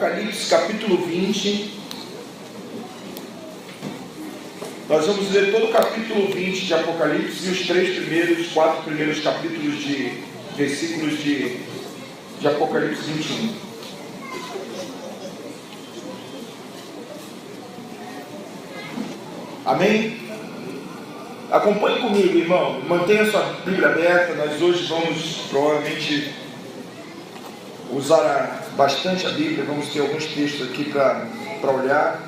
Apocalipse capítulo 20. Nós vamos ler todo o capítulo 20 de Apocalipse e os 4 primeiros capítulos de versículos de Apocalipse 21. Amém? Acompanhe comigo, irmão. Mantenha sua Bíblia aberta. Nós hoje vamos provavelmente usar bastante a Bíblia. Vamos ter alguns textos aqui para olhar.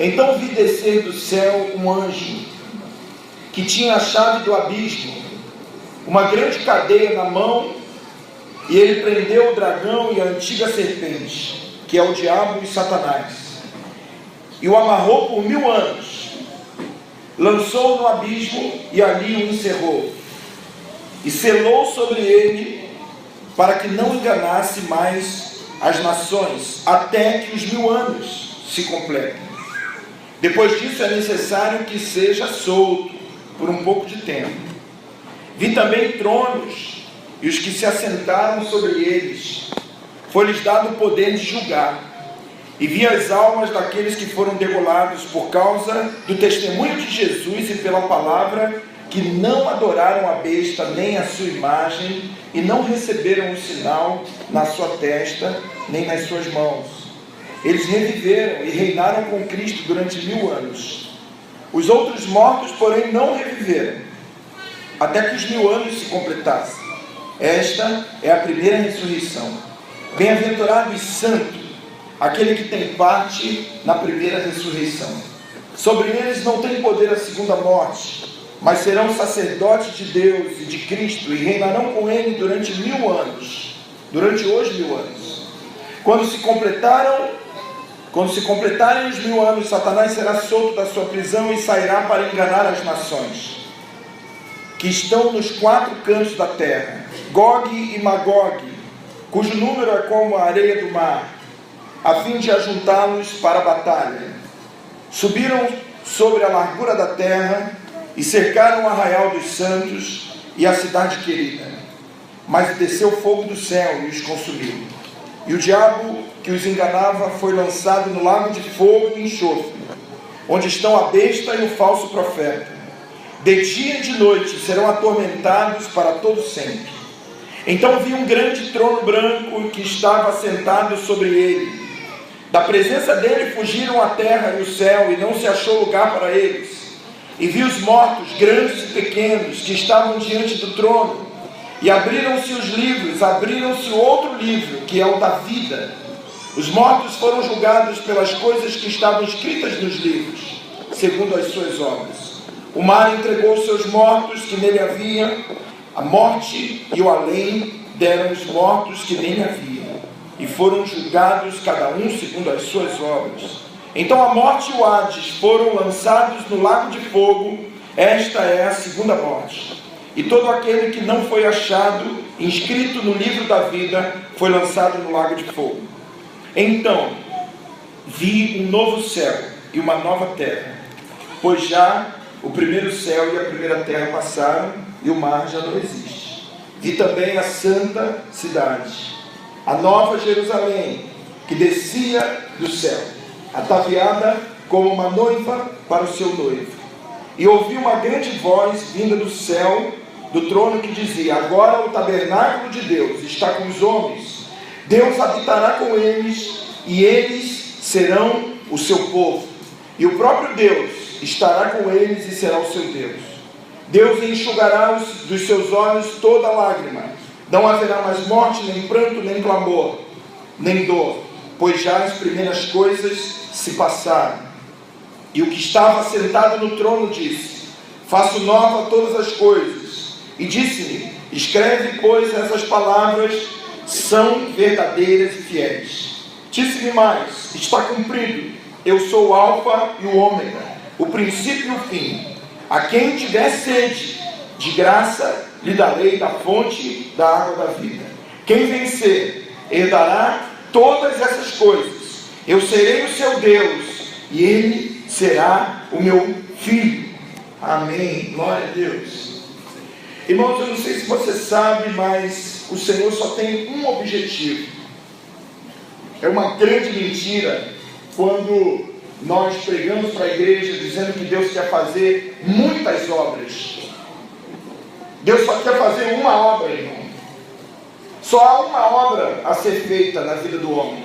Então vi descer do céu um anjo que tinha a chave do abismo, uma grande cadeia na mão, e ele prendeu o dragão e a antiga serpente, que é o diabo e Satanás, e o amarrou por 1000 anos, lançou-o no abismo e ali o encerrou, e selou sobre ele, para que não enganasse mais as nações, até que os 1000 anos se completem. Depois disso é necessário que seja solto por um pouco de tempo. Vi também tronos, e os que se assentaram sobre eles, foi-lhes dado o poder de julgar. E vi as almas daqueles que foram degolados por causa do testemunho de Jesus e pela palavra, que não adoraram a besta nem a sua imagem, e não receberam o sinal na sua testa, nem nas suas mãos. Eles reviveram e reinaram com Cristo durante 1000 anos. Os outros mortos, porém, não reviveram, até que os 1000 anos se completassem. Esta é a primeira ressurreição. Bem-aventurado e santo aquele que tem parte na primeira ressurreição. Sobre eles não tem poder a segunda morte, mas serão sacerdotes de Deus e de Cristo, e reinarão com ele durante 1000 anos, durante os 1000 anos. Quando se completarem os 1000 anos, Satanás será solto da sua prisão e sairá para enganar as nações que estão nos 4 cantos da terra, Gog e Magog, cujo número é como a areia do mar, a fim de ajuntá-los para a batalha. Subiram sobre a largura da terra e cercaram o arraial dos santos e a cidade querida. Mas desceu fogo do céu e os consumiu. E o diabo que os enganava foi lançado no lago de fogo e enxofre, onde estão a besta e o falso profeta. De dia e de noite serão atormentados para todo sempre. Então vi um grande trono branco que estava assentado sobre ele. Da presença dele fugiram a terra e o céu, e não se achou lugar para eles. E vi os mortos, grandes e pequenos, que estavam diante do trono. E abriram-se os livros, abriram-se outro livro, que é o da vida. Os mortos foram julgados pelas coisas que estavam escritas nos livros, segundo as suas obras. O mar entregou seus mortos que nele havia, a morte e o além deram os mortos que nele havia, e foram julgados cada um segundo as suas obras. Então a morte e o Hades foram lançados no lago de fogo. Esta é a segunda morte. E todo aquele que não foi achado inscrito no livro da vida foi lançado no lago de fogo. Então vi um novo céu e uma nova terra, pois já o primeiro céu e a primeira terra passaram e o mar já não existe. Vi também a santa cidade, a nova Jerusalém, que descia do céu, ataviada como uma noiva para o seu noivo. E ouvi uma grande voz vinda do céu, do trono, que dizia: agora o tabernáculo de Deus está com os homens. Deus habitará com eles, e eles serão o seu povo. E o próprio Deus estará com eles e será o seu Deus. Deus enxugará dos seus olhos toda lágrima. Não haverá mais morte, nem pranto, nem clamor, nem dor, pois já as primeiras coisas se passaram. E o que estava sentado no trono disse: faço nova todas as coisas. E disse-me: escreve, pois essas palavras são verdadeiras e fiéis. Disse-me mais: está cumprido. Eu sou o Alfa e o Ômega, o princípio e o fim. A quem tiver sede, de graça lhe darei da fonte da água da vida. Quem vencer, herdará todas essas coisas. Eu serei o seu Deus, e ele será o meu filho. Amém. Glória a Deus. Irmãos, eu não sei se você sabe, mas o Senhor só tem um objetivo. É uma grande mentira quando nós pregamos para a igreja dizendo que Deus quer fazer muitas obras. Deus só quer fazer uma obra, irmão. Só há uma obra a ser feita na vida do homem.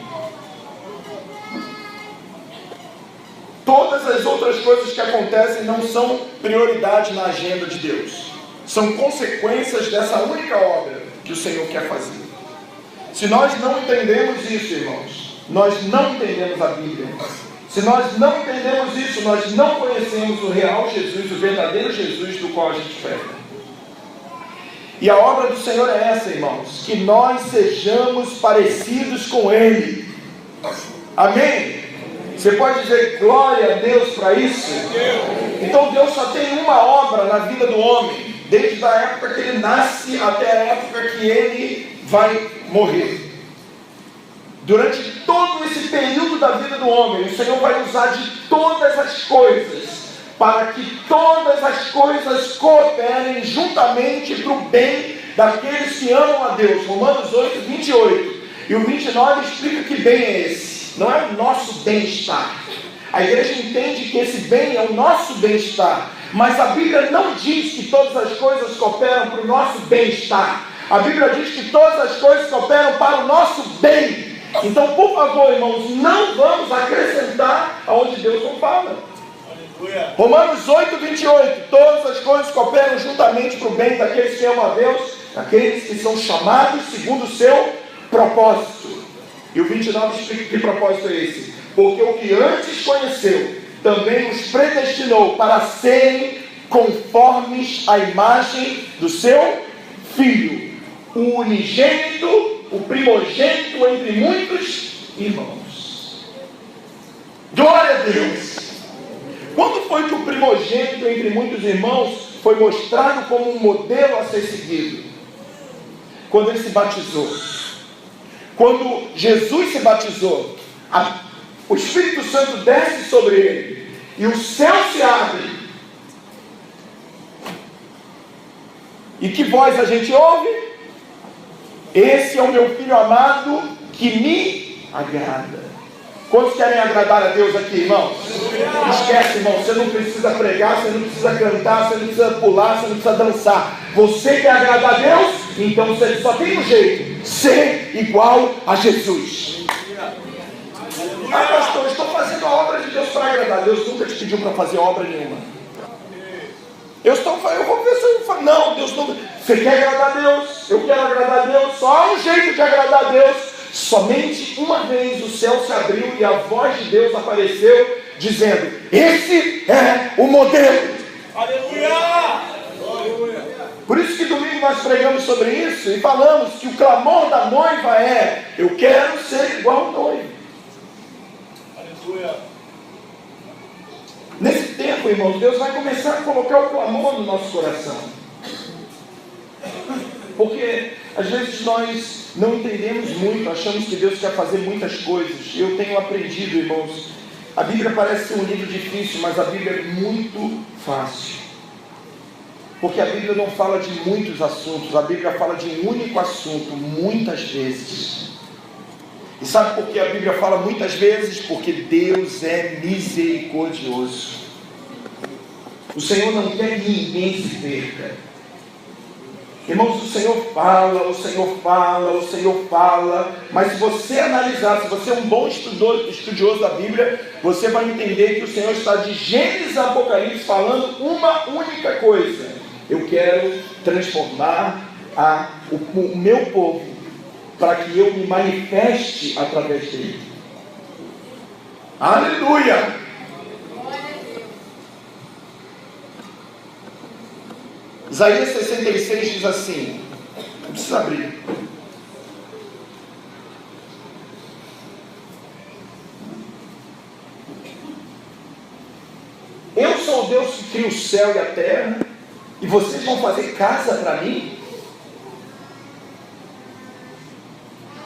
Todas as outras coisas que acontecem não são prioridade na agenda de Deus. São consequências dessa única obra que o Senhor quer fazer. Se nós não entendemos isso, irmãos, nós não entendemos a Bíblia. Se nós não entendemos isso, nós não conhecemos o real Jesus, o verdadeiro Jesus do qual a gente prega. E a obra do Senhor é essa, irmãos, que nós sejamos parecidos com Ele. Amém? Você pode dizer glória a Deus para isso? Então Deus só tem uma obra na vida do homem, desde a época que ele nasce até a época que ele vai morrer. Durante todo esse período da vida do homem, o Senhor vai usar de todas as coisas, para que todas as coisas cooperem juntamente para o bem daqueles que amam a Deus. Romanos 8, 28. E o 29 explica que bem é esse. Não é o nosso bem-estar. A igreja entende que esse bem é o nosso bem-estar. Mas a Bíblia não diz que todas as coisas cooperam para o nosso bem-estar. A Bíblia diz que todas as coisas cooperam para o nosso bem. Então, por favor, irmãos, não vamos acrescentar aonde Deus não fala. Romanos 8, 28. Todas as coisas cooperam juntamente para o bem daqueles que amam a Deus, daqueles que são chamados segundo o seu propósito. E o 29 explica que propósito é esse. Porque o que antes conheceu, também os predestinou para serem conformes à imagem do seu Filho, o unigênito, o primogênito entre muitos irmãos. Glória a Deus! Quando foi que o primogênito entre muitos irmãos foi mostrado como um modelo a ser seguido? Quando ele se batizou. Quando Jesus se batizou, o Espírito Santo desce sobre ele e o céu se abre. E que voz a gente ouve? Esse é o meu filho amado que me agrada. Quantos querem agradar a Deus aqui, irmãos? Esquece, irmão, você não precisa pregar, você não precisa cantar, você não precisa pular, você não precisa dançar. Você quer agradar a Deus? Então você só tem um jeito: ser igual a Jesus. Ah, pastor, estou fazendo a obra de Deus para agradar. Deus nunca te pediu para fazer obra nenhuma. Eu vou ver se eu falo. Não, Deus nunca. Você quer agradar a Deus? Eu quero agradar a Deus. Só há um jeito de agradar a Deus. Somente uma vez o céu se abriu e a voz de Deus apareceu, dizendo: esse é o modelo. Aleluia! Por isso que domingo nós pregamos sobre isso e falamos que o clamor da noiva é: eu quero ser igual ao noivo. Aleluia! Nesse tempo, irmãos, Deus vai começar a colocar o clamor no nosso coração. Porque às vezes nós não entendemos muito, achamos que Deus quer fazer muitas coisas. Eu tenho aprendido, irmãos, a Bíblia parece ser um livro difícil, mas a Bíblia é muito fácil. Porque a Bíblia não fala de muitos assuntos, a Bíblia fala de um único assunto, muitas vezes. E sabe por que a Bíblia fala muitas vezes? Porque Deus é misericordioso. O Senhor não quer que ninguém se perca. Irmãos, o Senhor fala, o Senhor fala, o Senhor fala, mas se você analisar, se você é um bom estudioso da Bíblia, você vai entender que o Senhor está de Gênesis a Apocalipse falando uma única coisa: eu quero transformar o meu povo, para que eu me manifeste através dele. Aleluia! Isaías 66 diz assim, não precisa abrir. Eu sou o Deus que cria o céu e a terra, e vocês vão fazer casa para mim?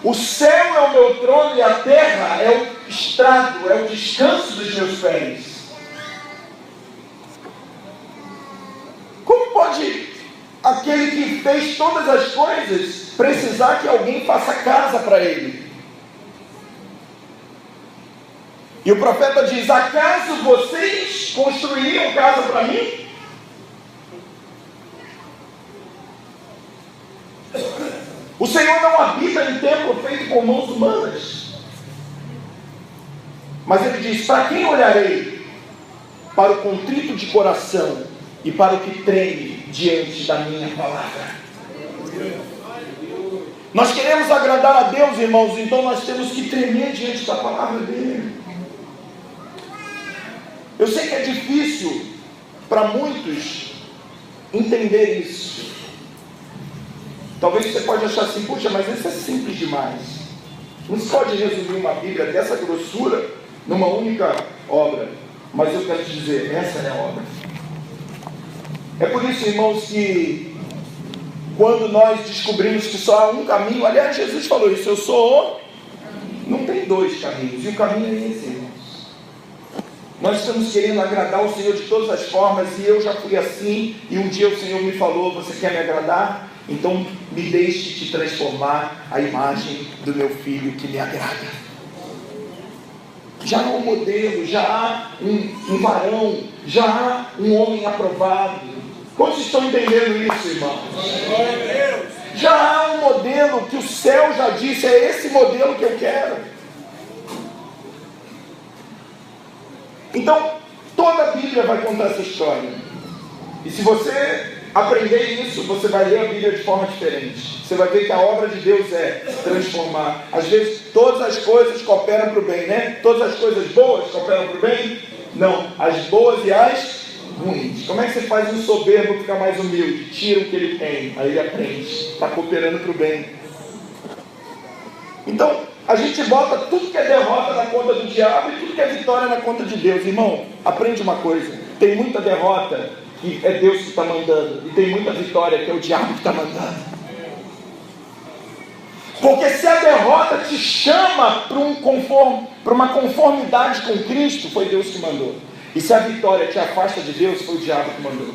O céu é o meu trono e a terra é o estrado, é o descanso dos meus pés. Como pode aquele que fez todas as coisas precisar que alguém faça casa para ele. E o profeta diz: acaso vocês construiriam casa para mim? O Senhor não habita em templo feito com mãos humanas. Mas ele diz: para quem olharei? Para o contrito de coração e para o que treme diante da minha palavra. Nós queremos agradar a Deus, irmãos, então nós temos que tremer diante da palavra dele. Eu sei que é difícil para muitos entender isso. Talvez você pode achar assim: puxa, mas isso é simples demais. Não se pode resumir uma Bíblia dessa grossura numa única obra. Mas eu quero te dizer, essa é a obra. É por isso, irmãos, que quando nós descobrimos que só há um caminho, aliás, Jesus falou isso: eu sou o... Não tem dois caminhos, e o caminho é esse, irmãos. Nós estamos querendo agradar o Senhor de todas as formas, e eu já fui assim, e um dia o Senhor me falou: você quer me agradar? Então me deixe te transformar a imagem do meu filho que me agrada. Já há um modelo, já há um varão, já há um homem aprovado. Quantos estão entendendo isso, irmãos? Já há um modelo que o céu já disse: é esse modelo que eu quero. Então, toda a Bíblia vai contar essa história. E se você aprender isso, você vai ler a Bíblia de forma diferente. Você vai ver que a obra de Deus é transformar. Às vezes todas as coisas cooperam para o bem, né? Todas as coisas boas cooperam para o bem? Não, as boas e as ruins. Como é que você faz um soberbo ficar mais humilde? Tira o que ele tem, aí ele aprende. Está cooperando para o bem. Então, a gente bota tudo que é derrota na conta do diabo e tudo que é vitória na conta de Deus. Irmão, aprende uma coisa: tem muita derrota que é Deus que está mandando, e tem muita vitória que é o diabo que está mandando. Porque se a derrota te chama para uma conformidade com Cristo, foi Deus que mandou. E se a vitória te afasta de Deus, foi o diabo que mandou.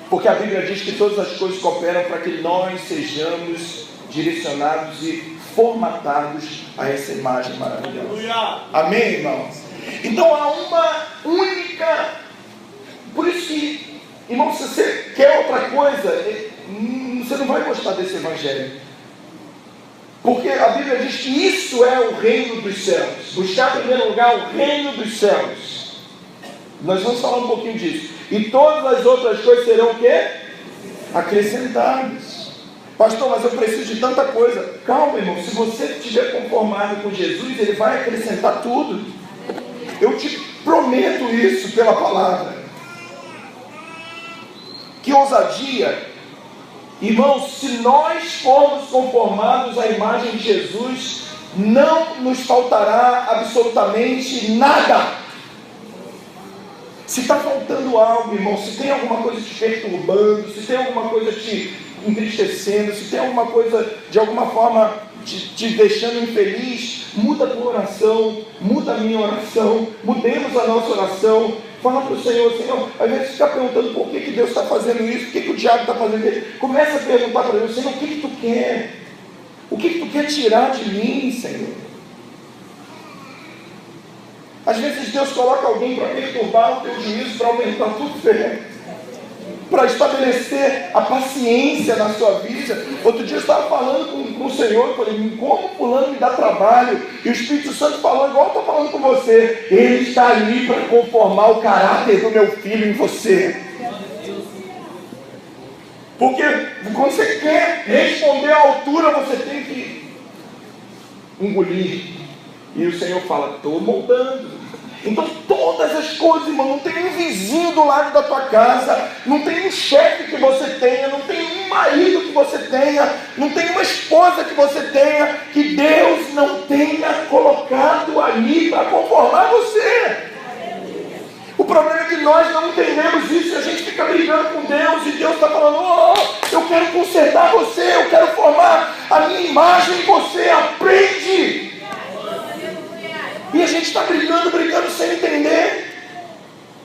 Porque a Bíblia diz que todas as coisas cooperam para que nós sejamos direcionados e formatados a essa imagem maravilhosa. Amém, irmãos? Então há uma única... Por isso que, irmão, se você quer outra coisa, você não vai gostar desse evangelho. Porque a Bíblia diz que isso é o reino dos céus. Buscar em primeiro lugar o reino dos céus. Nós vamos falar um pouquinho disso. E todas as outras coisas serão o quê? Acrescentadas. Pastor, mas eu preciso de tanta coisa. Calma, irmão. Se você estiver conformado com Jesus, Ele vai acrescentar tudo. Eu te prometo isso pela palavra. Que ousadia. Irmãos, se nós formos conformados à imagem de Jesus, não nos faltará absolutamente nada. Se está faltando algo, irmão, se tem alguma coisa te perturbando, se tem alguma coisa te entristecendo, se tem alguma coisa de alguma forma te deixando infeliz, muda a tua oração, muda a minha oração, mudemos a nossa oração. Fala para o Senhor: Senhor, às vezes você está perguntando por que Deus está fazendo isso, por que o diabo está fazendo isso. Começa a perguntar para Deus: Senhor, o que tu quer? O que tu quer tirar de mim, Senhor? Às vezes Deus coloca alguém para perturbar o teu juízo, para aumentar a tua fé, para estabelecer a paciência na sua vida. Outro dia eu estava falando com o Senhor, eu falei: como fulano me dá trabalho? E o Espírito Santo falou igual eu estou falando com você: Ele está ali para conformar o caráter do meu filho em você. Porque quando você quer responder à altura, você tem que engolir. E o Senhor fala: estou moldando. Então todas as coisas, irmão, não tem um vizinho do lado da tua casa, não tem um chefe que você tenha, não tem um marido que você tenha, não tem uma esposa que você tenha, que Deus não tenha colocado ali para conformar você. O problema é que nós não entendemos isso, e a gente fica brigando com Deus, e Deus está falando: oh, eu quero consertar você, eu quero formar a minha imagem em você, aprende. E a gente está brigando sem entender.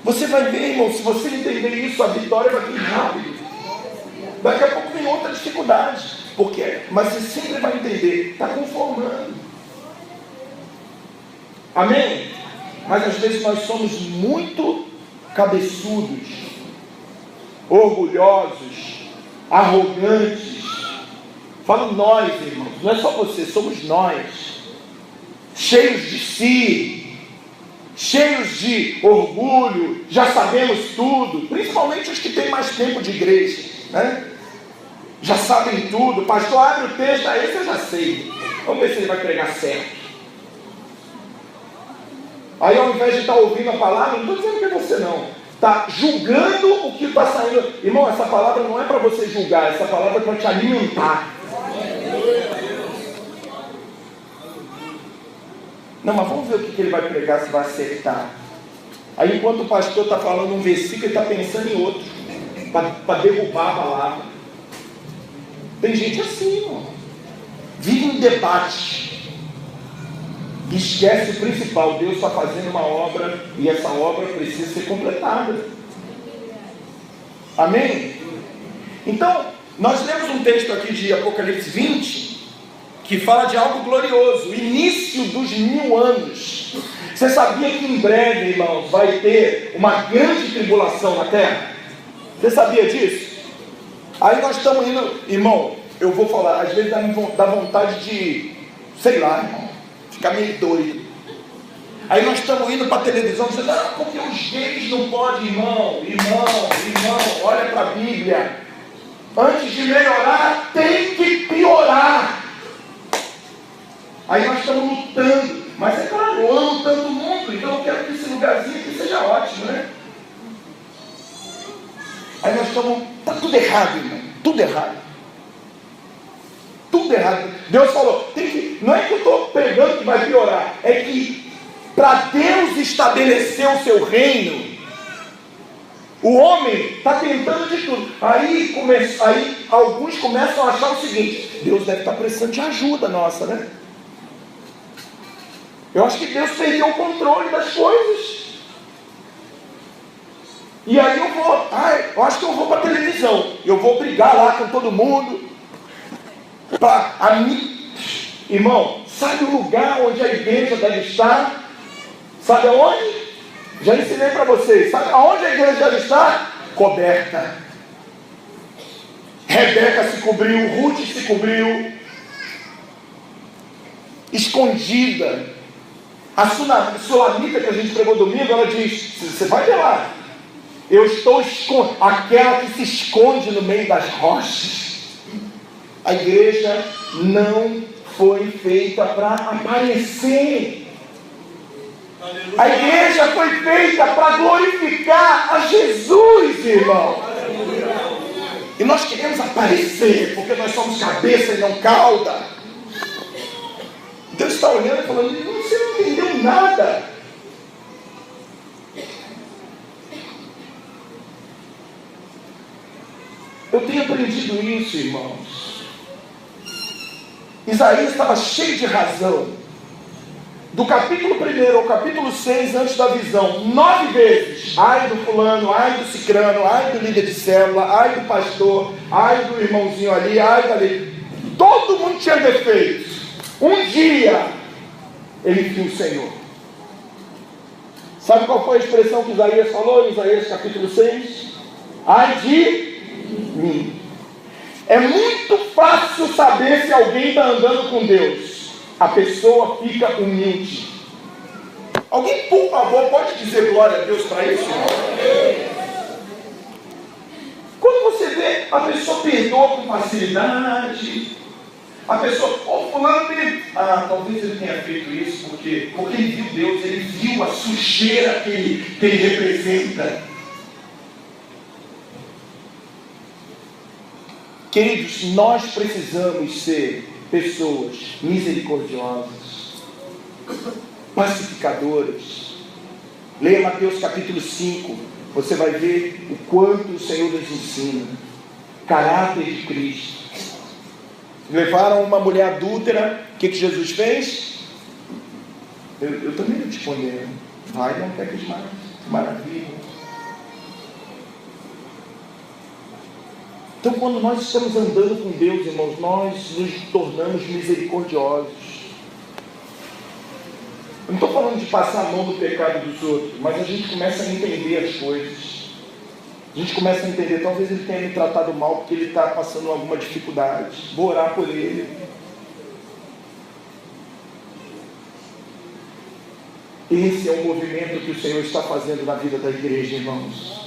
Você vai ver, irmão, se você entender isso, a vitória vai vir rápido. Daqui a pouco vem outra dificuldade. Mas você sempre vai entender, está conformando. Amém? Mas às vezes nós somos muito cabeçudos, orgulhosos, arrogantes. Falo nós, irmãos, não é só você, somos nós. Cheios de si, cheios de orgulho, já sabemos tudo, principalmente os que têm mais tempo de igreja, né? Já sabem tudo. Pastor, abre o texto, esse eu já sei. Vamos ver se ele vai pregar certo. Aí ao invés de estar ouvindo a palavra, não estou dizendo que é você não, está julgando o que está saindo. Irmão, essa palavra não é para você julgar, essa palavra é para te alimentar. Não, mas vamos ver o que ele vai pregar, se vai acertar. Aí enquanto o pastor está falando um versículo, ele está pensando em outro, para derrubar a palavra. Tem gente assim, irmão. Vive em debate. Esquece o principal. Deus está fazendo uma obra e essa obra precisa ser completada. Amém? Então, nós lemos um texto aqui de Apocalipse 20 que fala de algo glorioso, o início dos 1000 anos. Você sabia que em breve, irmãos, vai ter uma grande tribulação na terra? Você sabia disso? Aí nós estamos indo, irmão, eu vou falar, às vezes dá vontade de, sei lá, irmão, ficar meio doido. Aí nós estamos indo para a televisão dizendo, porque os gays não podem, irmão, olha para a Bíblia. Antes de melhorar, tem que piorar. Aí nós estamos lutando. Mas é claro, eu amo tanto o mundo, então eu quero que esse lugarzinho aqui seja ótimo, né? Aí nós estamos, está tudo errado, irmão, tudo errado. Tudo errado. Deus falou, não é que eu estou pregando que vai piorar, é que para Deus estabelecer o seu reino, o homem está tentando de tudo. Aí alguns começam a achar o seguinte: Deus deve estar precisando de ajuda nossa, né? Eu acho que Deus perdeu o controle das coisas. E aí eu acho que eu vou para a televisão, eu vou brigar lá com todo mundo. Irmão, sabe o lugar onde a igreja deve estar? Sabe aonde? Já ensinei para vocês. Sabe aonde a igreja deve estar? Coberta. Rebeca se cobriu, Ruth se cobriu, escondida. A Sulamita que a gente pregou domingo, ela diz, você vai ver lá, eu estou escondida, aquela que se esconde no meio das rochas. A igreja não foi feita para aparecer. A igreja foi feita para glorificar a Jesus, irmão. E nós queremos aparecer, porque nós somos cabeça e não cauda. Deus está olhando e falando, você não entendeu nada. Eu tenho aprendido isso, irmãos. Isaías estava cheio de razão. Do capítulo 1 ao capítulo 6, antes da visão, 9 vezes, ai do fulano, ai do cicrano, ai do líder de célula, ai do pastor, ai do irmãozinho ali, ai dali. Todo mundo tinha defeitos. Um dia, ele viu o Senhor. Sabe qual foi a expressão que Isaías falou em Isaías capítulo 6? Ai de mim. É muito fácil saber se alguém está andando com Deus. A pessoa fica humilde. Alguém, por favor, pode dizer glória a Deus para isso? Quando você vê, a pessoa perdoa com facilidade. A pessoa, fulano, talvez ele tenha feito isso porque ele viu Deus, ele viu a sujeira que ele representa. Queridos, nós precisamos ser pessoas misericordiosas, pacificadoras. Leia Mateus capítulo 5, você vai ver o quanto o Senhor nos ensina. Caráter de Cristo. Levaram uma mulher adúltera, o que Jesus fez? Eu também não te condeno. Vai, não peques mais. Maravilha. Então, quando nós estamos andando com Deus, irmãos, nós nos tornamos misericordiosos. Eu não estou falando de passar a mão no pecado dos outros, mas a gente começa a entender as coisas. A gente começa a entender, talvez ele tenha me tratado mal porque ele está passando alguma dificuldade. Vou orar por ele. Esse é o movimento que o Senhor está fazendo na vida da igreja, irmãos.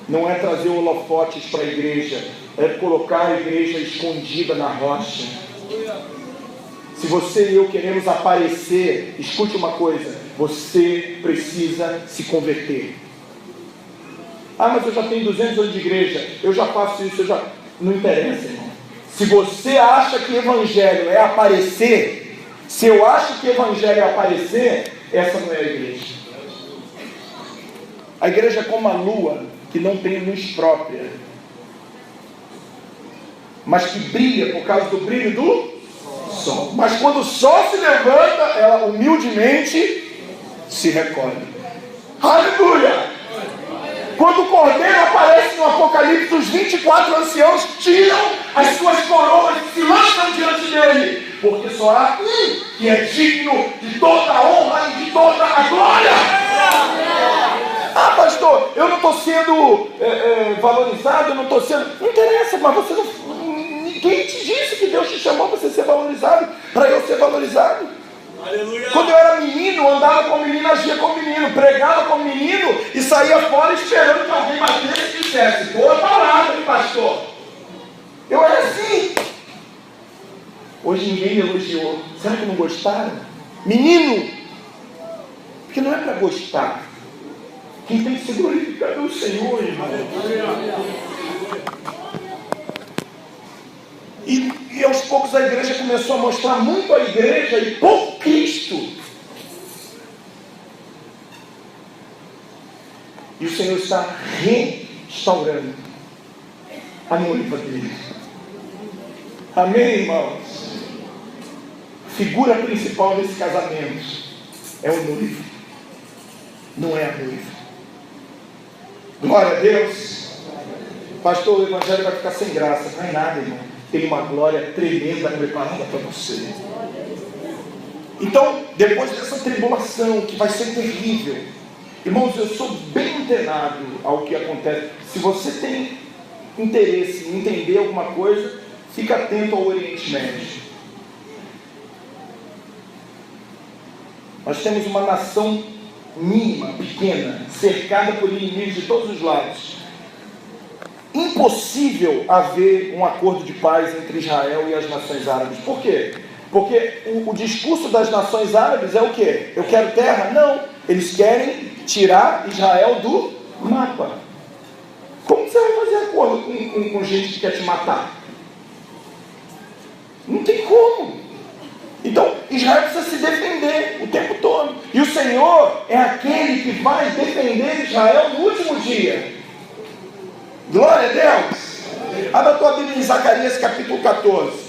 Não é trazer holofotes para a igreja, é colocar a igreja escondida na rocha. Se você e eu queremos aparecer, escute uma coisa, você precisa se converter. Ah, mas eu já tenho 200 anos de igreja, eu já faço isso, Não interessa, irmão. Se você acha que evangelho é aparecer, se eu acho que evangelho é aparecer, essa não é a igreja. A igreja é como a lua, que não tem luz própria, mas que brilha por causa do brilho do sol. Mas quando o sol se levanta, ela humildemente se recolhe. Aleluia! Quando o cordeiro aparece no Apocalipse, os 24 anciãos tiram as suas coroas e se lançam diante dele, porque só há um que é digno de toda a honra e de toda a glória. Ah, pastor, eu não estou sendo valorizado, eu não estou sendo... Não interessa, mas você não... Ninguém te disse que Deus te chamou para você ser valorizado, para eu ser valorizado. Aleluia. Quando eu era menino, andava com menino, agia com menino, pregava com menino e saía fora esperando que alguém batesse e dissesse: boa palavra, hein, pastor? Eu era assim. Hoje ninguém me elogiou. Será que não gostaram? Menino, porque não é para gostar. Quem tem que ser glorificado é o Senhor, irmão. E aos poucos a igreja começou a mostrar muito a igreja e pouco Cristo. E o Senhor está restaurando a noiva dele. Amém, irmãos? A figura principal desse casamento é o noivo, não é a noiva. Glória a Deus. Pastor, o evangelho vai ficar sem graça. Não é nada, irmão. Tem uma glória tremenda preparada para você. Então, depois dessa tribulação que vai ser terrível, irmãos, eu sou bem antenado ao que acontece. Se você tem interesse em entender alguma coisa, fica atento ao Oriente Médio. Nós temos uma nação mínima, pequena, cercada por inimigos de todos os lados. Impossível haver um acordo de paz entre Israel e as nações árabes. Por quê? Porque o discurso das nações árabes é o quê? Eu quero terra? Não. Eles querem tirar Israel do mapa. Como você vai fazer acordo com gente que quer te matar? Não tem como. Então, Israel precisa se defender o tempo todo. E o Senhor é aquele que vai defender Israel no último dia. Glória a Deus. Abra a tua Bíblia em Zacarias capítulo 14.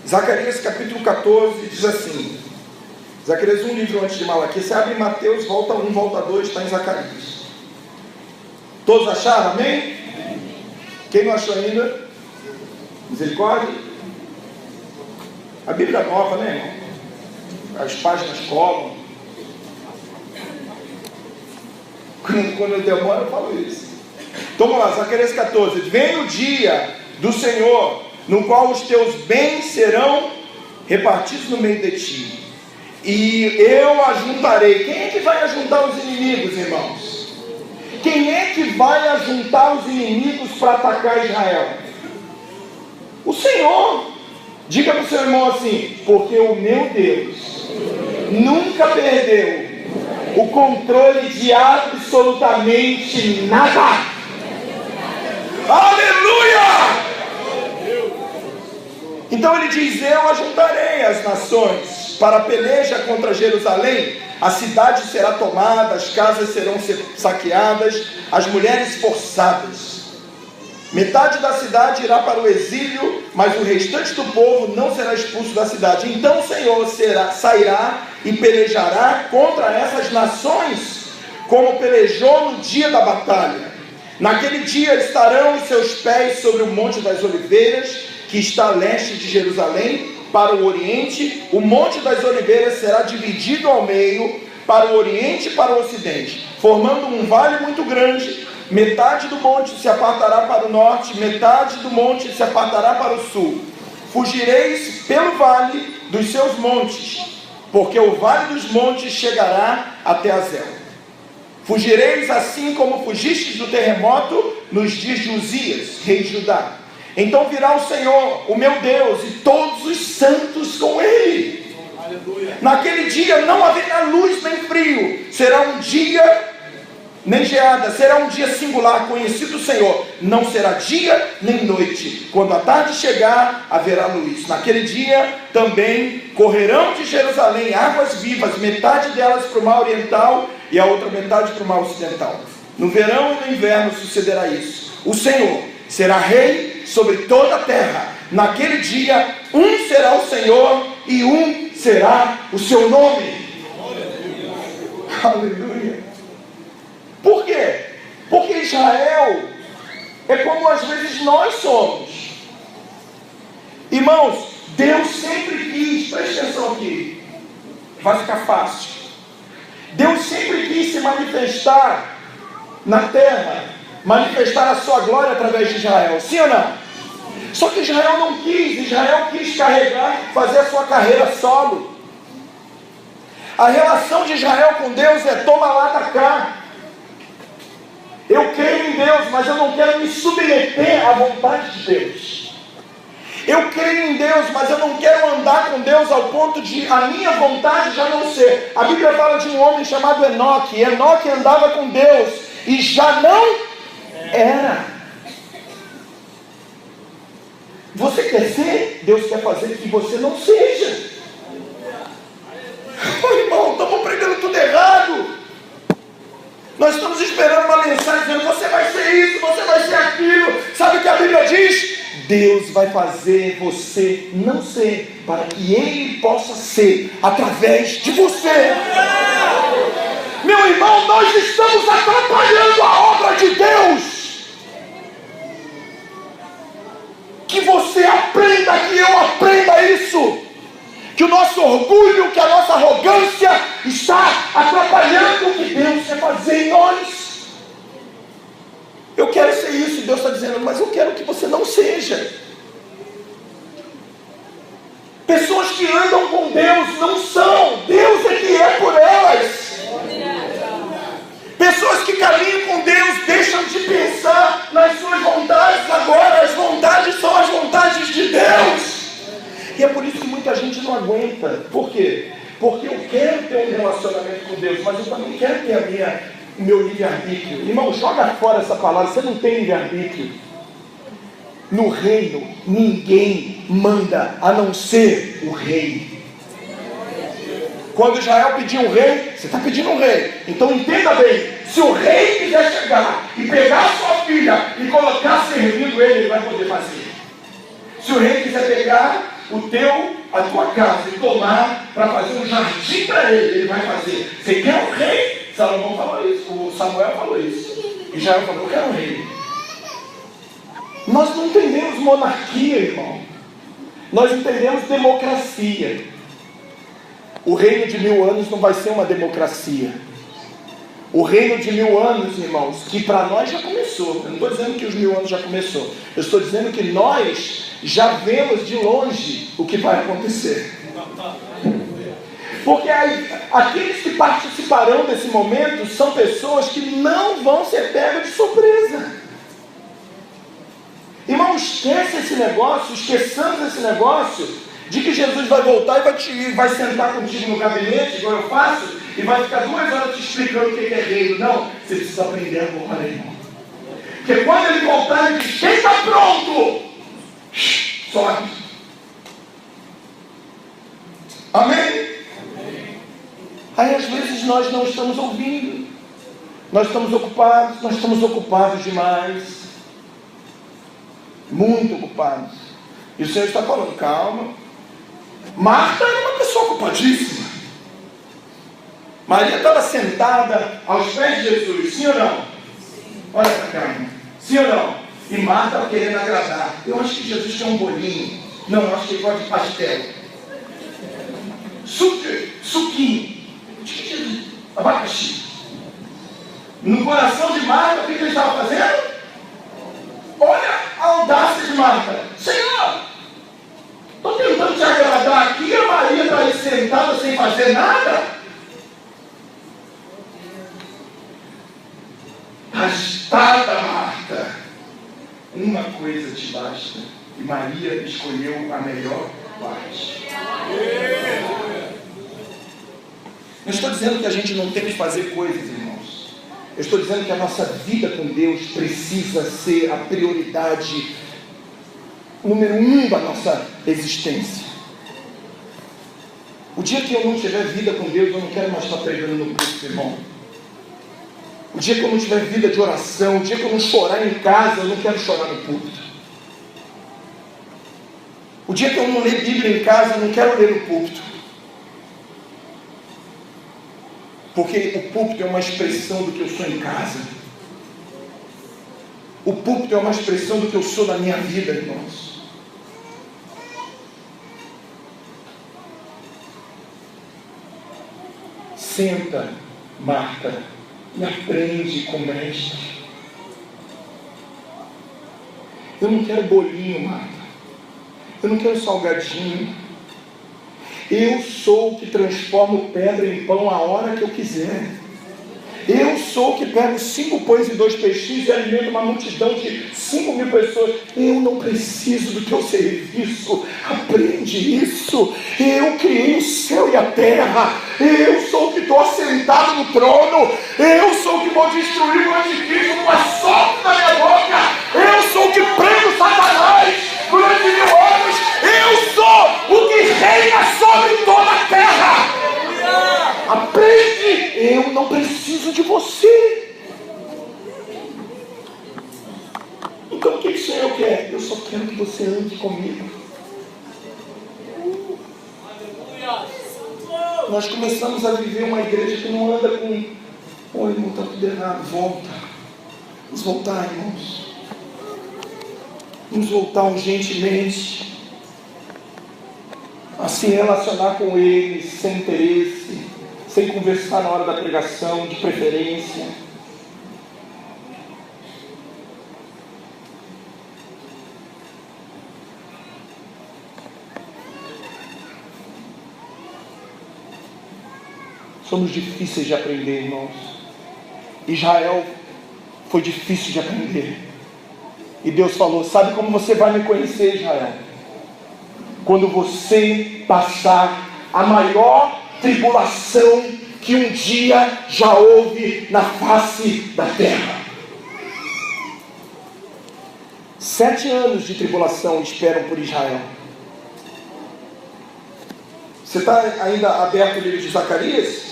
Zacarias capítulo 14 diz assim. Zacarias, um livro antes de Malaquias. Você abre em Mateus, volta 1, volta 2, está em Zacarias. Todos acharam? Amém? Quem não achou ainda? Misericórdia? A Bíblia é nova, né, irmão? As páginas colam. Quando eu demoro, eu falo isso. Então vamos lá, Zacarias 14. Vem o dia do Senhor, no qual os teus bens serão repartidos no meio de ti, e eu ajuntarei. Quem é que vai ajuntar os inimigos, irmãos? Quem é que vai ajuntar os inimigos para atacar Israel? O Senhor. Diga para o seu irmão assim: porque o meu Deus nunca perdeu o controle de absolutamente nada. Aleluia! Então ele diz: eu ajuntarei as nações para a peleja contra Jerusalém. A cidade será tomada, as casas serão saqueadas, as mulheres forçadas. Metade da cidade irá para o exílio, mas o restante do povo não será expulso da cidade. Então o Senhor sairá e pelejará contra essas nações, como pelejou no dia da batalha. Naquele dia estarão os seus pés sobre o Monte das Oliveiras, que está a leste de Jerusalém, para o oriente. O Monte das Oliveiras será dividido ao meio, para o oriente e para o ocidente, formando um vale muito grande. Metade do monte se apartará para o norte, metade do monte se apartará para o sul. Fugireis pelo vale dos seus montes, porque o vale dos montes chegará até Azel. Fugireis assim como fugistes do terremoto nos dias de Uzias, rei de Judá. Então virá o Senhor, o meu Deus, e todos os santos com ele. Aleluia. Naquele dia não haverá luz nem frio, será um dia nem geada, será um dia singular, conhecido do Senhor. Não será dia nem noite. Quando a tarde chegar, haverá luz. Naquele dia também correrão de Jerusalém águas vivas, metade delas para o mar oriental e a outra metade para o mar ocidental. No verão e no inverno sucederá isso. O Senhor será rei sobre toda a terra. Naquele dia, um será o Senhor e um será o seu nome. Aleluia. Por quê? Porque Israel é como às vezes nós somos. Irmãos, Deus sempre quis, preste atenção aqui, vai ficar fácil. Deus sempre quis se manifestar na terra, manifestar a sua glória através de Israel, sim ou não? Só que Israel não quis, Israel quis carregar, fazer a sua carreira solo. A relação de Israel com Deus é toma lá, da cá. Eu creio em Deus, mas eu não quero me submeter à vontade de Deus. Eu creio em Deus, mas eu não quero andar com Deus ao ponto de a minha vontade já não ser. A Bíblia fala de um homem chamado Enoque. Enoque andava com Deus e já não era. Você quer ser? Deus quer fazer que você não seja. Oh, irmão, estamos aprendendo tudo errado. Nós estamos esperando uma mensagem dizendo: você vai ser isso, você vai ser aquilo. Sabe o que a Bíblia diz? Deus vai fazer você não ser, para que Ele possa ser através de você. Meu irmão, nós estamos atrapalhando a obra de Deus. Que você aprenda, que eu aprenda isso. Que o nosso orgulho, que a nossa arrogância está atrapalhando o que Deus quer fazer em nós. Eu quero ser isso, Deus está dizendo, mas eu quero que você não seja. Pessoas que andam com Deus não são, Deus é que é por elas. Pessoas que caminham com Deus deixam de pensar nas suas vontades agora, as vontades são as vontades de Deus. E é por isso que muita gente não aguenta. Por quê? Porque eu quero ter um relacionamento com Deus, mas eu também quero ter o meu livre-arbítrio. Irmão, joga fora essa palavra, você não tem livre-arbítrio. No reino, ninguém manda a não ser o rei. Quando Israel pediu um rei, você está pedindo um rei. Então entenda bem, se o rei quiser chegar e pegar a sua filha e colocar servindo ele vai poder fazer. Se o rei quiser pegar a tua casa e tomar para fazer um jardim para ele vai fazer. Você quer um rei? Salomão falou isso, o Samuel falou isso. Israel falou: eu quero um rei. Nós não entendemos monarquia, irmão. Nós entendemos democracia. O reino de 1000 anos não vai ser uma democracia. O reino de 1000 anos, irmãos, que para nós já começou. Eu não estou dizendo que os 1000 anos já começou. Eu estou dizendo que nós já vemos de longe o que vai acontecer. Porque aqueles que participarão desse momento são pessoas que não vão ser pegas de surpresa. Irmão, esquece esse negócio, esqueçamos esse negócio de que Jesus vai voltar e vai sentar contigo no gabinete, igual eu faço, e vai ficar 2 horas te explicando o que é reino. Não, você precisa aprender agora, irmão. Porque quando ele voltar, ele diz: quem está pronto? Sobe. Amém? Aí às vezes nós não estamos ouvindo. Nós estamos ocupados demais. muito ocupados. E o Senhor está falando, calma. Marta era uma pessoa ocupadíssima. Maria estava sentada aos pés de Jesus, sim ou não? Olha para cá, irmão. Sim ou não? E Marta estava querendo agradar. Eu acho que Jesus quer um bolinho. Não, eu acho que ele gosta de pastel. Suquinho. Abacaxi. No coração de Marta, o que ele estava fazendo? Olha a audácia de Marta. Senhor, estou tentando te agradar aqui, a Maria está aí sentada sem fazer nada. Astada, Marta. Uma coisa te basta. E Maria escolheu a melhor parte. Não estou dizendo que a gente não tem que fazer coisas, irmãos. Eu estou dizendo que a nossa vida com Deus precisa ser a prioridade número 1 da nossa existência. O dia que eu não tiver vida com Deus, eu não quero mais estar pregando no púlpito, irmão. O dia que eu não tiver vida de oração, o dia que eu não chorar em casa, eu não quero chorar no púlpito. O dia que eu não ler Bíblia em casa, eu não quero ler no púlpito. Porque o púlpito é uma expressão do que eu sou em casa. O púlpito é uma expressão do que eu sou na minha vida, irmãos. Senta, Marta, e aprende com o mestre. Eu não quero bolinho, Marta. Eu não quero salgadinho. Eu sou o que transformo pedra em pão a hora que eu quiser. Eu sou o que pego 5 pães e 2 peixinhos e alimento uma multidão de 5.000 pessoas. Eu não preciso do teu serviço. Aprende isso. Eu criei o céu e a terra. Eu sou o que estou assentado no trono. Eu sou o que vou destruir o anticristo com a sopro da minha boca. Eu sou o que prendo Satanás durante 1000 anos. Eu sou o que reina sobre toda a terra. Aprende. Eu não preciso de você. Então o que o Senhor quer? Eu só quero que você ande comigo. Nós começamos a viver uma igreja que não anda com oi, irmão, está tudo errado, volta. Vamos voltar, irmãos. Vamos voltar urgentemente a se relacionar com Ele sem interesse, sem conversar na hora da pregação, de preferência. Somos difíceis de aprender, irmãos. Israel foi difícil de aprender. E Deus falou, sabe como você vai me conhecer, Israel? Quando você passar a maior tribulação que um dia já houve na face da terra. 7 anos de tribulação esperam por Israel. Você está ainda aberto o livro de Zacarias?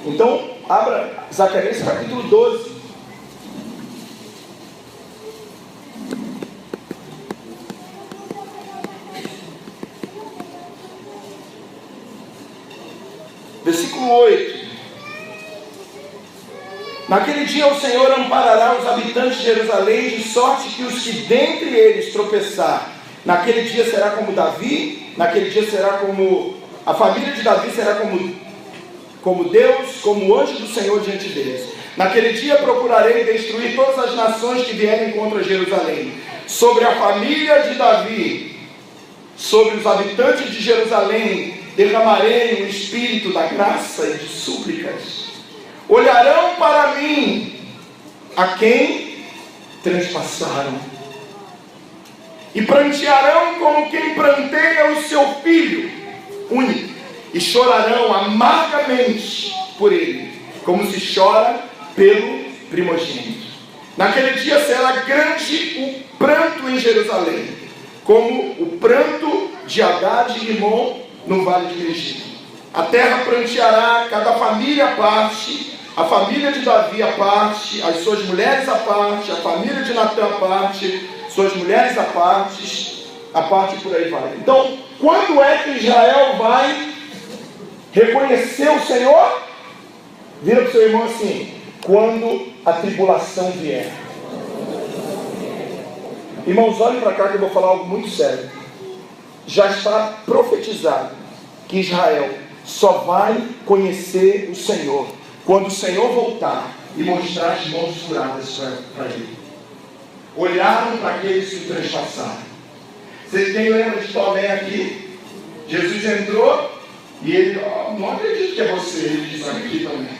Então, abra Zacarias capítulo 12. Versículo 8. Naquele dia o Senhor amparará os habitantes de Jerusalém, de sorte que os que dentre eles tropeçar, naquele dia será como Davi, naquele dia será como a família de Davi, será como Deus, como o anjo do Senhor diante deles. Naquele dia procurarei destruir todas as nações que vierem contra Jerusalém. Sobre a família de Davi, sobre os habitantes de Jerusalém, derramarei o espírito da graça e de súplicas. Olharão para mim a quem transpassaram, e prantearão como quem pranteia o seu filho único, e chorarão amargamente por ele, como se chora pelo primogênito. Naquele dia será grande o pranto em Jerusalém, como o pranto de Hadad e Rimon no vale de Megiddo. A terra pranteará, cada família à parte, a família de Davi à parte, as suas mulheres à parte, a família de Natã à parte, suas mulheres à parte por aí vai. Então, quando é que Israel vai reconhecer o Senhor? Vira para o seu irmão assim: quando a tribulação vier. Irmãos, olhem para cá que eu vou falar algo muito sério. Já está profetizado que Israel só vai conhecer o Senhor quando o Senhor voltar e mostrar as mãos furadas para ele. Olharam para aqueles que o transpassaram. Vocês quem lembra de Tomé aqui? Jesus entrou e ele, não acredito que é você. Ele disse: olha aqui, Tomé,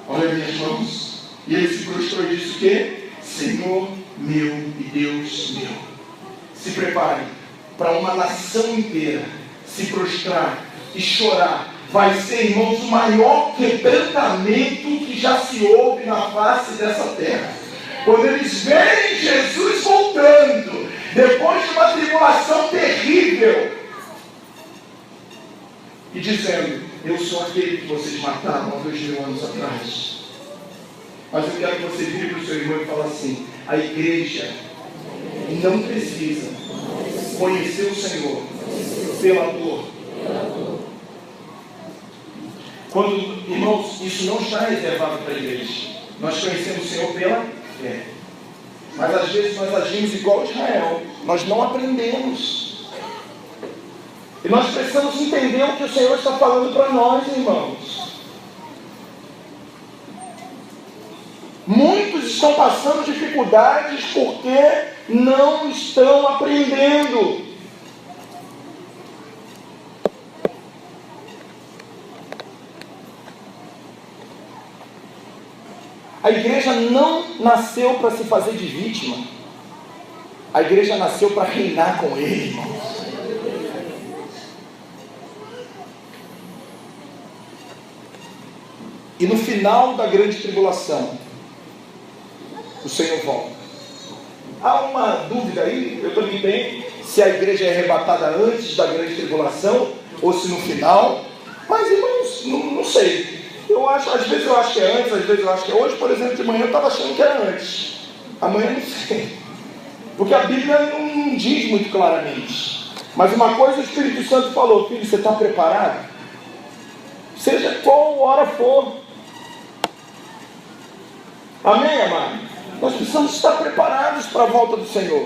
olha minhas mãos. E ele se prostrou e disse o quê? Senhor meu e Deus meu. Se prepare para uma nação inteira se prostrar e chorar. Vai ser, irmãos, o maior quebrantamento que já se ouve na face dessa terra. Quando eles verem Jesus voltando, depois de uma tribulação terrível, e dizendo: eu sou aquele que vocês mataram há 2000 anos atrás. Mas eu quero que você vire para o seu irmão e fale assim: a igreja não precisa conhecer o Senhor pela dor. Quando, irmãos, isso não está reservado para a igreja. Nós conhecemos o Senhor pela fé. Mas às vezes nós agimos igual Israel. Nós não aprendemos. E nós precisamos entender o que o Senhor está falando para nós, irmãos. Muitos estão passando dificuldades porque não estão aprendendo. A igreja não nasceu para se fazer de vítima. A igreja nasceu para reinar com Ele, irmãos. E no final da grande tribulação, o Senhor volta. Há uma dúvida aí, eu também tenho, se a igreja é arrebatada antes da grande tribulação, ou se no final. Mas, irmãos, não sei. Às vezes eu acho que é antes, às vezes eu acho que é hoje. Por exemplo, de manhã eu estava achando que era antes. Amanhã eu não sei. Porque a Bíblia não diz muito claramente. Mas uma coisa o Espírito Santo falou: filho, você está preparado? Seja qual hora for. Amém, amado? Nós precisamos estar preparados para a volta do Senhor.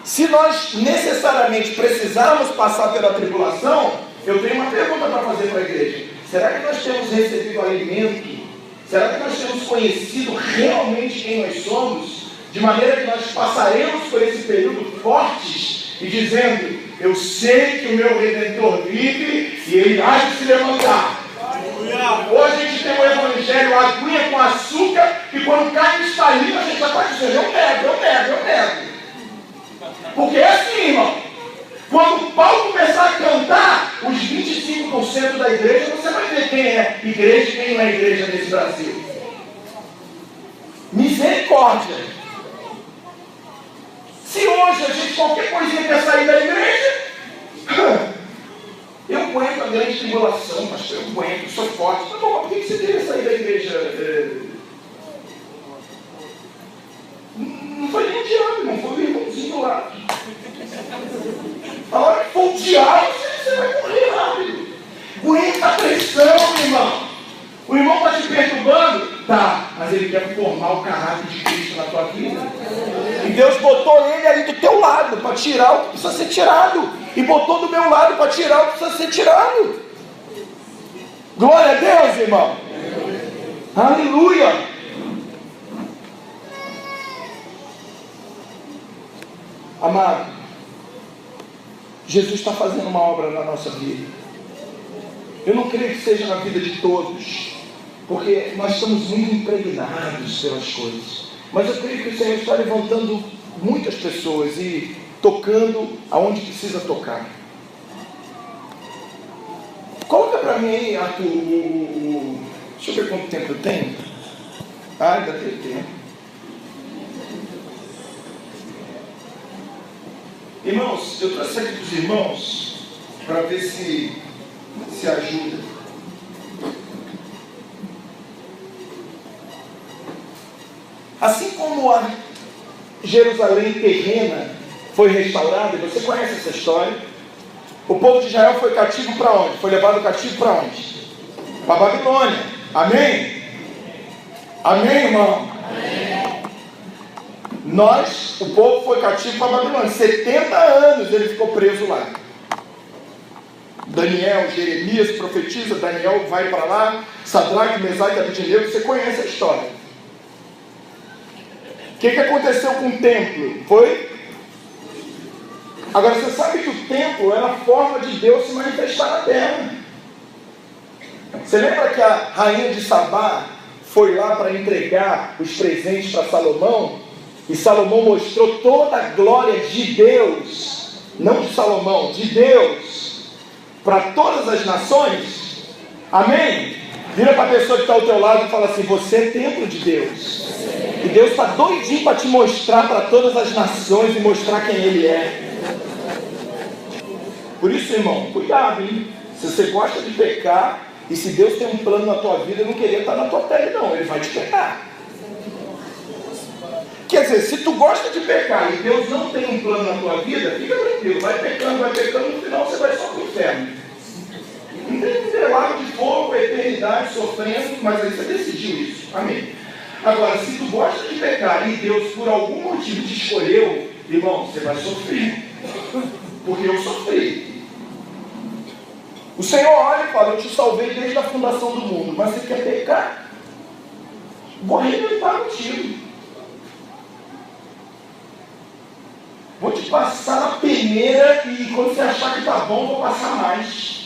Se nós necessariamente precisarmos passar pela tribulação, eu tenho uma pergunta para fazer para a igreja. Será que nós temos recebido alimento? Será que nós temos conhecido realmente quem nós somos? De maneira que nós passaremos por esse período fortes e dizendo: eu sei que o meu Redentor vive e Ele há de se levantar. Hoje a gente tem um evangelho aguinha com açúcar, e quando cai no estalinho a gente já está dizendo: eu nego. Porque é assim, irmão. Quando o Paulo começar a cantar, os 25% da igreja, você vai ver quem é igreja e quem não é igreja nesse Brasil. Misericórdia. Se hoje a gente, qualquer coisinha quer sair da igreja, eu aguento a grande tribulação, pastor, eu aguento, sou forte. Tá bom, mas por que você queria sair da igreja? Não foi nem o diabo, não foi o irmãozinho lá. A hora que for o diabo, você vai morrer rápido. Aguenta a pressão, irmão. O irmão está te perturbando? Tá, mas ele quer formar o caráter de Cristo na tua vida. E Deus botou ele aí do teu lado para tirar o que precisa ser tirado. E botou do meu lado para tirar o que precisa ser tirado. Glória a Deus, irmão. Aleluia. Amado, Jesus está fazendo uma obra na nossa vida. Eu não creio que seja na vida de todos, porque nós estamos muito impregnados pelas coisas. Mas eu creio que o Senhor está levantando muitas pessoas e tocando aonde precisa tocar. Coloca para mim aí, Arthur, deixa eu ver quanto tempo eu tenho. Ainda tem tempo. Irmãos, eu trouxe aqui dos irmãos para ver se ajuda. Assim como Jerusalém terrena foi restaurada, você conhece essa história. O povo de Israel foi cativo para onde? Foi levado cativo para onde? Para a Babilônia. Amém? Amém, irmão? Amém. Nós, o povo foi cativo para a Babilônia. 70 anos ele ficou preso lá. Daniel, Jeremias profetiza, Daniel vai para lá, Sadraque, Mesaque e Abednego, você conhece a história. O que aconteceu com o templo? Foi? Agora você sabe que o templo era a forma de Deus se manifestar na terra. Você lembra que a rainha de Sabá foi lá para entregar os presentes para Salomão? E Salomão mostrou toda a glória de Deus, não de Salomão, de Deus, para todas as nações. Amém? Vira para a pessoa que está ao teu lado e fala assim: você é templo de Deus. E Deus está doidinho para te mostrar para todas as nações e mostrar quem Ele é. Por isso, irmão, cuidado, hein? Se você gosta de pecar, e se Deus tem um plano na tua vida, Ele não queria estar na tua pele, não. Ele vai te pecar. Quer dizer, se tu gosta de pecar e Deus não tem um plano na tua vida, fica tranquilo, vai pecando, no final você vai só para o inferno. Não tem lago de fogo, eternidade, sofrendo, mas aí você decidiu isso. Amém. Agora, se tu gosta de pecar e Deus por algum motivo te escolheu, irmão, você vai sofrer. Porque eu sofri. O Senhor olha e fala: eu te salvei desde a fundação do mundo, mas você quer pecar? Vou arrebentar contigo. Vou te passar na peneira e quando você achar que está bom, vou passar mais.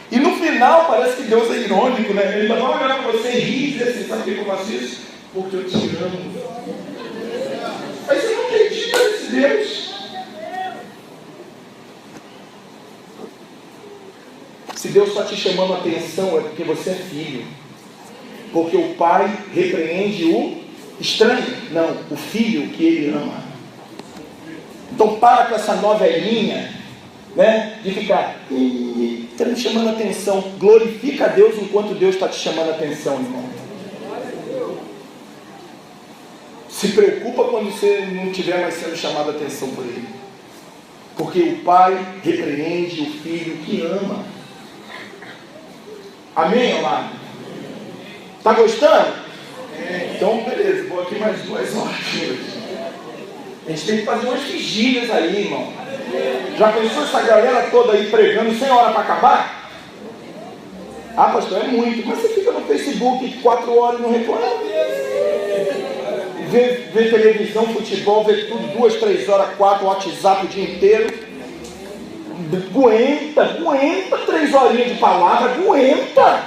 E no final parece que Deus é irônico, né? Ele vai olhar para você e rir e dizer assim: sabe por que eu faço isso? Porque eu te amo. Mas você não acredita nesse Deus. Se Deus está te chamando a atenção, é porque você é filho. Porque o pai repreende o estranho, não, o filho que ele ama. Então para com essa novelinha, né, de ficar está me chamando a atenção. Glorifica a Deus enquanto Deus está te chamando a atenção, irmão. Se preocupa quando você não estiver mais sendo chamado a atenção por Ele. Porque o pai repreende o filho que ama. Amém, amado? Está gostando? Então, beleza, vou aqui mais 2 horas. A gente tem que fazer umas vigílias aí, irmão. Já pensou essa galera toda aí pregando sem hora para acabar? Ah, pastor, é muito. Mas você fica no Facebook 4 horas e não reclama. Vê televisão, futebol, vê tudo 2, 3 horas, 4, WhatsApp o dia inteiro. Aguenta 3 horinhas de palavra, aguenta.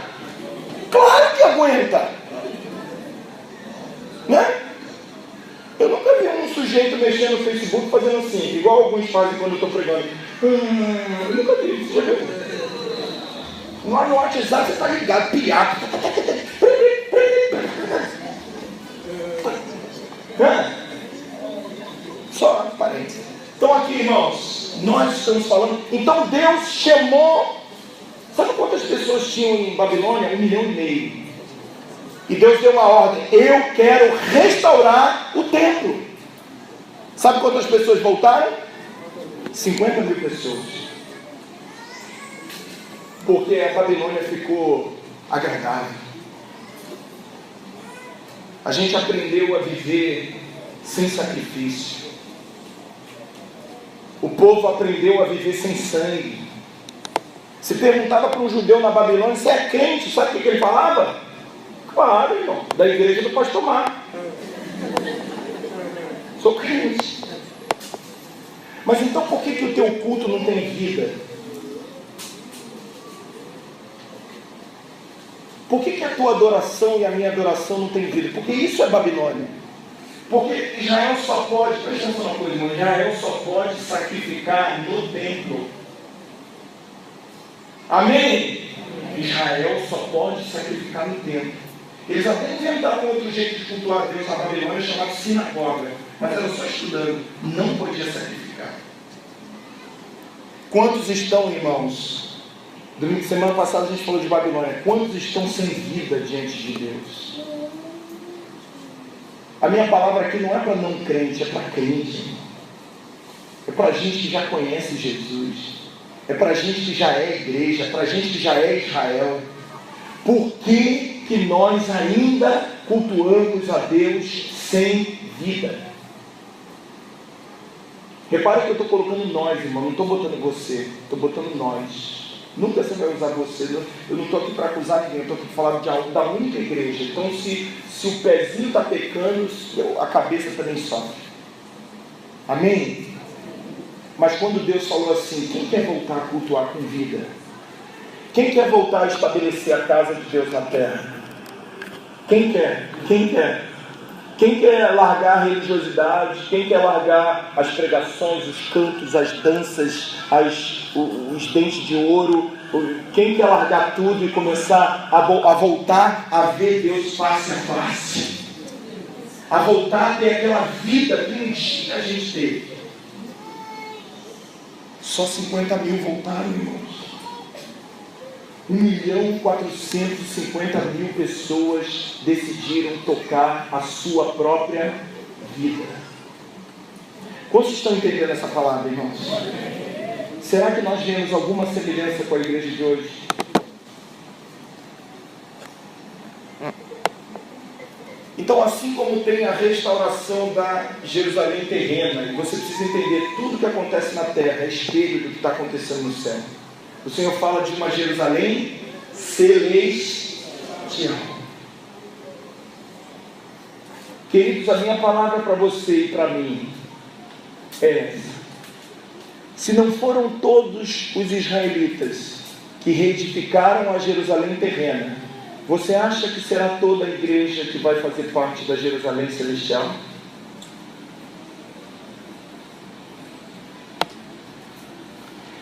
Claro que aguenta. Né? Eu nunca vi um sujeito mexendo no Facebook fazendo assim, igual alguns fazem quando eu estou pregando. Eu nunca vi, você já viu? Lá no WhatsApp você está ligado, piado. Só parênteses. Então aqui, irmãos, nós estamos falando. Então Deus chamou. Sabe quantas pessoas tinham em Babilônia? 1,5 milhão. E Deus deu uma ordem: eu quero restaurar o templo. Sabe quantas pessoas voltaram? 50 mil pessoas. Porque a Babilônia ficou agradável. A gente aprendeu a viver sem sacrifício. O povo aprendeu a viver sem sangue. Se perguntava para um judeu na Babilônia: você é crente? Sabe o que ele falava? Claro, irmão, da igreja do pastor Mar. Sou crente. Mas então por que o teu culto não tem vida? Por que a tua adoração e a minha adoração não tem vida? Porque isso é Babilônia. Porque Israel só pode, presta atenção na coisa, irmão, Israel só pode sacrificar no templo. Amém? Israel só pode sacrificar no templo. Eles até inventaram outro jeito de cultuar a Deus na Babilônia chamado sinagoga, mas era só estudando, não podia sacrificar. Quantos estão, irmãos? Semana passada a gente falou de Babilônia. Quantos estão sem vida diante de Deus? A minha palavra aqui não é para não crente, é para crente, irmão. É para gente que já conhece Jesus. É para gente que já é igreja, é para gente que já é Israel. Por que nós ainda cultuamos a Deus sem vida? Repara que eu estou colocando nós, irmão, não estou botando você, estou botando nós. Nunca você vai usar você, eu não estou aqui para acusar ninguém, eu estou aqui para falar de algo da única igreja. Então se o pezinho está pecando, a cabeça também sofre. Amém? Mas quando Deus falou assim, quem quer voltar a cultuar com vida? Quem quer voltar a estabelecer a casa de Deus na terra? Quem quer? Quem quer? Quem quer largar a religiosidade? Quem quer largar as pregações, os cantos, as danças, os dentes de ouro? Quem quer largar tudo e começar a voltar a ver Deus face a face? A voltar a ter aquela vida que um dia a gente teve. Só 50 mil voltaram, irmãos. 1.450.000 pessoas decidiram tocar a sua própria vida. Quantos estão entendendo essa palavra, irmãos? Será que nós vemos alguma semelhança com a igreja de hoje? Então, assim como tem a restauração da Jerusalém terrena, e você precisa entender, tudo que acontece na terra é espelho do que está acontecendo no céu. O Senhor fala de uma Jerusalém celestial. Queridos, a minha palavra para você e para mim é essa. Se não foram todos os israelitas que reedificaram a Jerusalém terrena, você acha que será toda a igreja que vai fazer parte da Jerusalém celestial?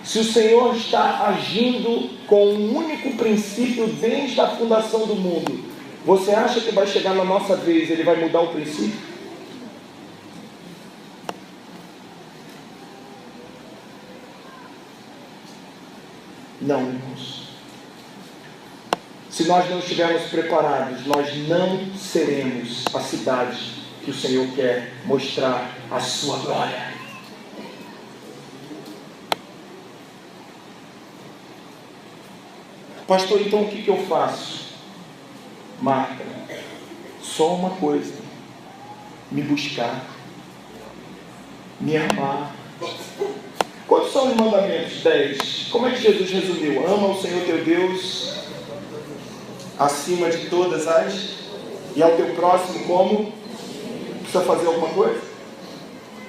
Se o Senhor está agindo com um único princípio desde a fundação do mundo, você acha que vai chegar na nossa vez, Ele vai mudar o princípio? Não, irmãos. Se nós não estivermos preparados, nós não seremos a cidade que o Senhor quer mostrar a sua glória. Pastor, então o que eu faço? Marta, só uma coisa: me buscar, me amar. Quantos são os mandamentos? 10. Como é que Jesus resumiu? Ama o Senhor teu Deus acima de todas as, e ao teu próximo como? Precisa fazer alguma coisa?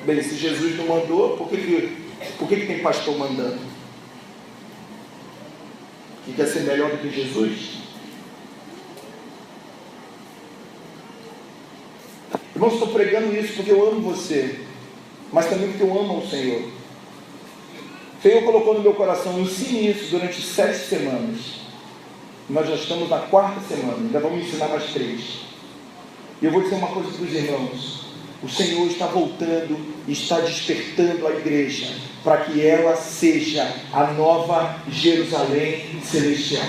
Bem, se Jesus não mandou, por que tem pastor mandando? Que quer ser melhor do que Jesus? Irmãos, estou pregando isso porque eu amo você, mas também porque eu amo o Senhor. O Senhor colocou no meu coração, ensine isso durante 7 semanas. Nós já estamos na 4ª semana, ainda vamos ensinar mais 3. E eu vou dizer uma coisa para os irmãos: o Senhor está voltando e está despertando a igreja para que ela seja a nova Jerusalém celestial.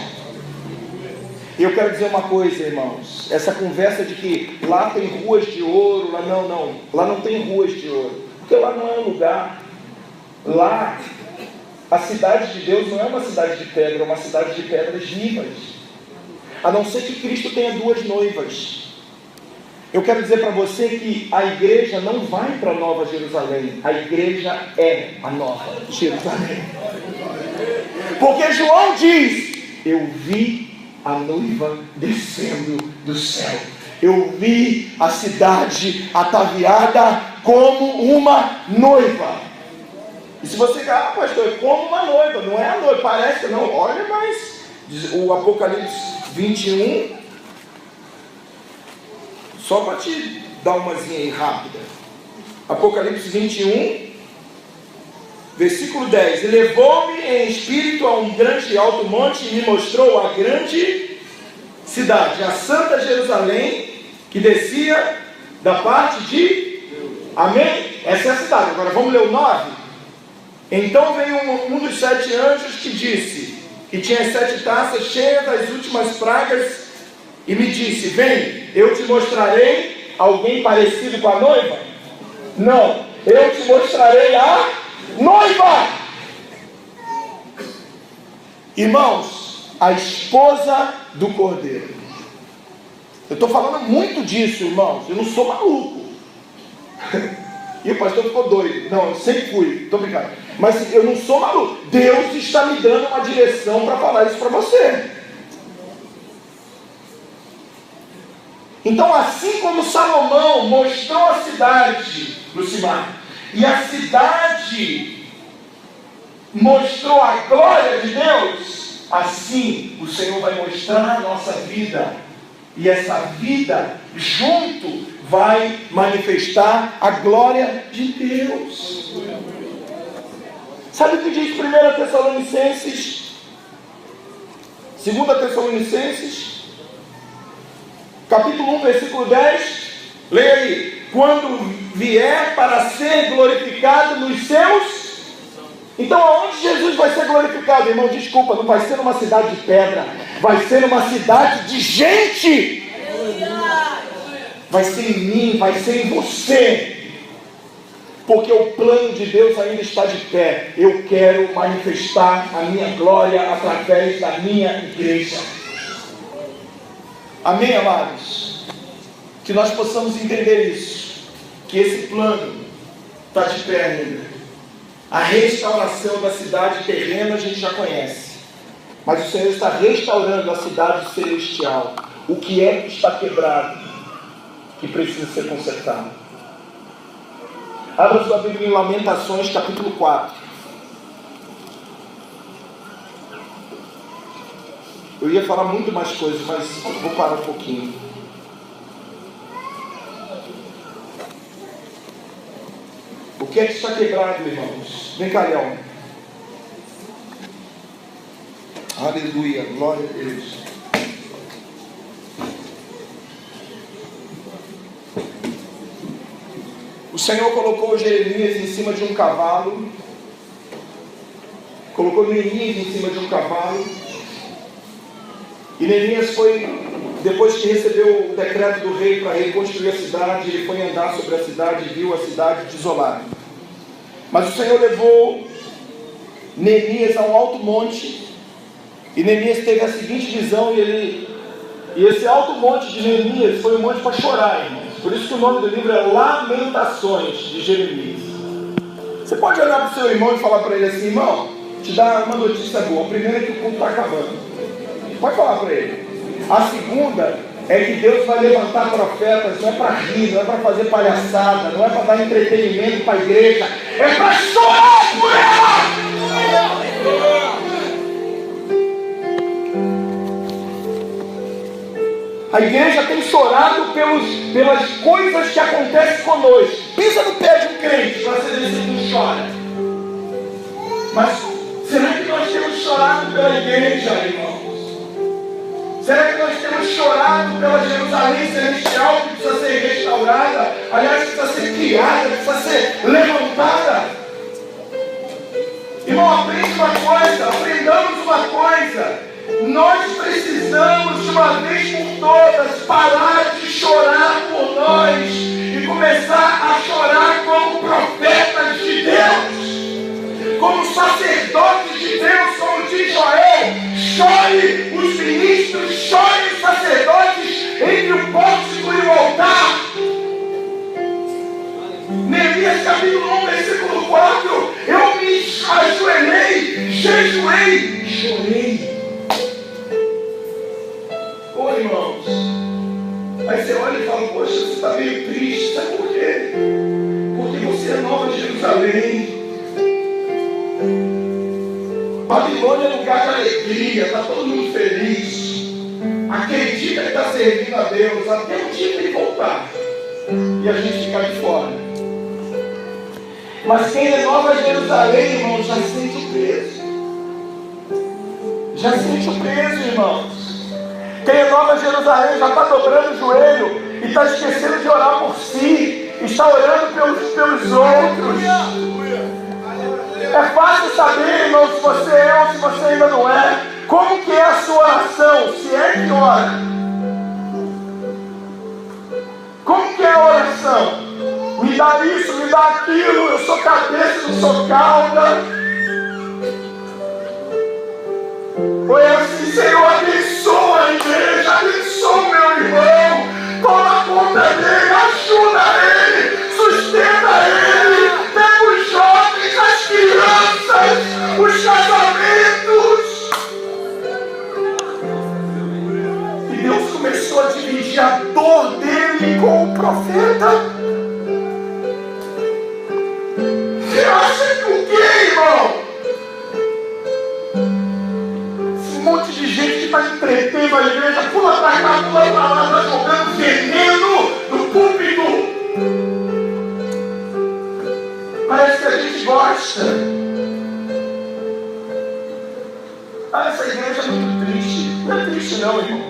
E eu quero dizer uma coisa, irmãos: essa conversa de que lá tem ruas de ouro, lá não tem ruas de ouro, porque lá não é um lugar. Lá a cidade de Deus não é uma cidade de pedra, é uma cidade de pedras vivas. A não ser que Cristo tenha 2 noivas. Eu quero dizer para você que a igreja não vai para a Nova Jerusalém. A igreja é a Nova Jerusalém. Porque João diz: eu vi a noiva descendo do céu. Eu vi a cidade ataviada como uma noiva. E se você dizer, pastor, é como uma noiva, não é a noiva, parece que não, olha, mas o Apocalipse 21, só para te dar umazinha aí rápida, Apocalipse 21, versículo 10, e levou-me em espírito a um grande e alto monte e me mostrou a grande cidade, a Santa Jerusalém, que descia da parte de, amém? Essa é a cidade. Agora vamos ler o 9. Então veio um dos 7 anjos que disse, que tinha as 7 taças cheias das últimas pragas, e me disse: vem, eu te mostrarei alguém parecido com a noiva? Não, eu te mostrarei a noiva. Irmãos, a esposa do Cordeiro. Eu estou falando muito disso, irmãos. Eu não sou maluco. E o pastor ficou doido. Não, eu sempre fui, estou brincando. Mas eu não sou maluco. Deus está me dando uma direção para falar isso para você. Então, assim como Salomão mostrou a cidade, Lucimar, e a cidade mostrou a glória de Deus, assim o Senhor vai mostrar a nossa vida. E essa vida junto vai manifestar a glória de Deus. Sabe o que diz 1 Tessalonicenses? 2 Tessalonicenses, capítulo 1, versículo 10. Leia aí. Quando vier para ser glorificado nos seus... Então aonde Jesus vai ser glorificado, irmão? Desculpa, não vai ser numa cidade de pedra, vai ser numa cidade de gente. Vai ser em mim, vai ser em você, porque o plano de Deus ainda está de pé. Eu quero manifestar a minha glória através da minha igreja. Amém, amados? Que nós possamos entender isso, que esse plano está de pé ainda. A restauração da cidade terrena a gente já conhece, mas o Senhor está restaurando a cidade celestial. O que é que está quebrado, que precisa ser consertado? Abra sua Bíblia em Lamentações, capítulo 4. Eu ia falar muito mais coisas, mas vou parar um pouquinho. O que é que está quebrado, irmãos? Vem cá, Leão. Aleluia, glória a Deus. O Senhor colocou Jeremias em cima de um cavalo. Colocou Neemias em cima de um cavalo. E Neemias foi, depois que recebeu o decreto do rei para reconstruir a cidade, ele foi andar sobre a cidade e viu a cidade desolada. Mas o Senhor levou Neemias a um alto monte, e Neemias teve a seguinte visão, e esse alto monte de Neemias foi um monte para chorar, irmãos. Por isso que o nome do livro é Lamentações de Jeremias. Você pode olhar para o seu irmão e falar para ele assim: irmão, te dá uma notícia boa. A primeira é que o culto está acabando. Pode falar para ele. A segunda é que Deus vai levantar profetas, não é para rir, não é para fazer palhaçada, não é para dar entretenimento para a igreja, é para chorar por ela. A igreja tem chorado pelas coisas que acontecem conosco. Pisa no pé de um crente para você ver se ele não chora. Mas será que nós temos chorado pela igreja, irmãos? Será que nós temos chorado pela Jerusalém celestial que precisa ser restaurada? Aliás, precisa ser criada, precisa ser levantada. Irmão, aprende uma coisa, aprendamos uma coisa. Nós precisamos de uma vez por todas parar de chorar por nós e começar a chorar como profetas de Deus, como sacerdotes de Deus, como diz Joel. Chore os ministros, chore os sacerdotes entre o pórtico e o altar. Neemias capítulo 1, versículo 4. Eu me ajoelhei, jejuei, chorei. Ô irmãos, aí você olha e fala: poxa, você está meio triste. Sabe por quê? Porque você é Nova Jerusalém. Babilônia é lugar de alegria, está todo mundo feliz. Acredita que está servindo a Deus até o dia que ele voltar e a gente ficar de fora. Mas quem é Nova Jerusalém, irmão, já sente o peso. Já sente o peso, irmãos. Quem é Nova Jerusalém já está dobrando o joelho e está esquecendo de orar por si, está orando pelos outros. É fácil saber, irmão, se você é ou se você ainda não é. Como que é a sua oração? Se é que ora. Como que é dá isso, me dá aquilo, eu sou cabeça, não sou cauda. Foi assim, Senhor, abençoa a igreja, abençoa o meu irmão, toma conta dele, ajuda ele, sustenta ele, pega os jovens, as crianças, os casamentos. E Deus começou a dividir a dor dele com o profeta. Você acha que o quê, irmão? Esse monte de gente que está entretendo a igreja, pula para cá, pula para lá, está jogando veneno no púlpito. Parece que a gente gosta. Essa igreja é muito triste. Não é triste não, irmão.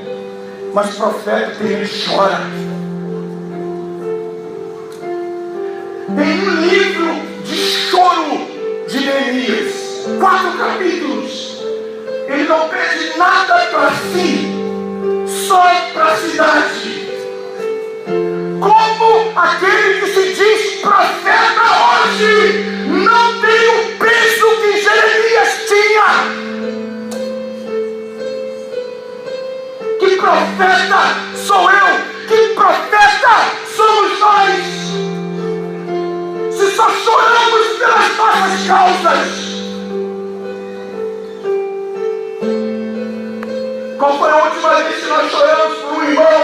Mas o profeta ele chora. Tem um livro de choro de Neemias, 4 capítulos. Ele não pede nada para si, só para a cidade. Como aquele que se diz profeta hoje não tem o peso que Jeremias tinha. Que profeta sou eu? Que profeta somos nós? Se só choramos pelas nossas causas. Qual foi a última vez que nós choramos por um irmão?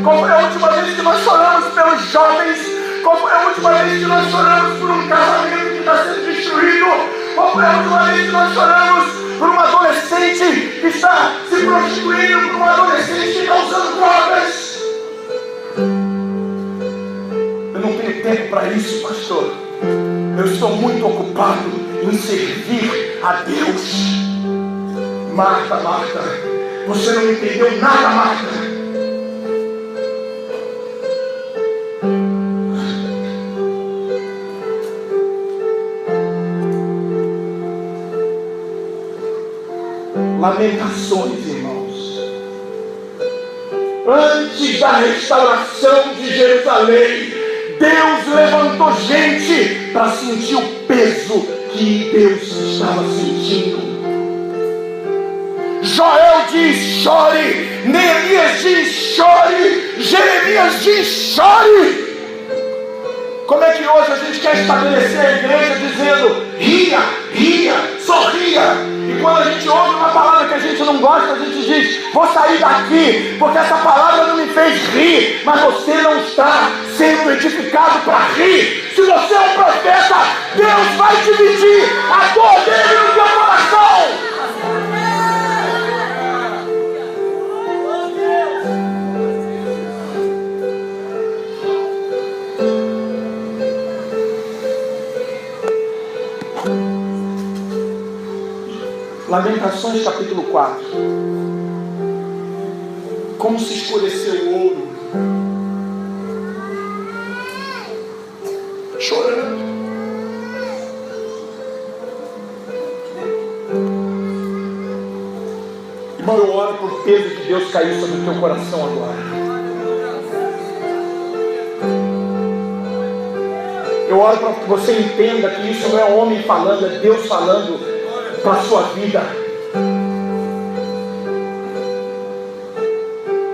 Qual foi a última vez que nós choramos pelos jovens? Qual foi a última vez que nós choramos por um casamento que está sendo destruído? Qual foi a última vez que nós choramos por um adolescente que está se prostituindo, por um adolescente que está usando drogas? Eu não tenho tempo para isso, pastor. Eu estou muito ocupado em servir a Deus. Marta, Marta, você não entendeu nada, Marta. Lamentações, irmãos. Antes da restauração de Jerusalém, Deus levantou gente para sentir o peso que Deus estava sentindo. Joel diz chore, Neemias diz chore, Jeremias diz chore. Como é que hoje a gente quer estabelecer a igreja dizendo ria, ria, sorria? E quando a gente ouve uma palavra que a gente não gosta, a gente diz vou sair daqui, porque essa palavra não me fez rir. Mas você não está sendo edificado para rir. Se você é um profeta, Deus vai dividir a dor dele no teu coração. Lamentações capítulo 4. Como se escureceu o ouro. Chorando. Irmão, eu oro por peso de Deus cair sobre o teu coração agora. Eu oro para que você entenda que isso não é homem falando, é Deus falando para a sua vida.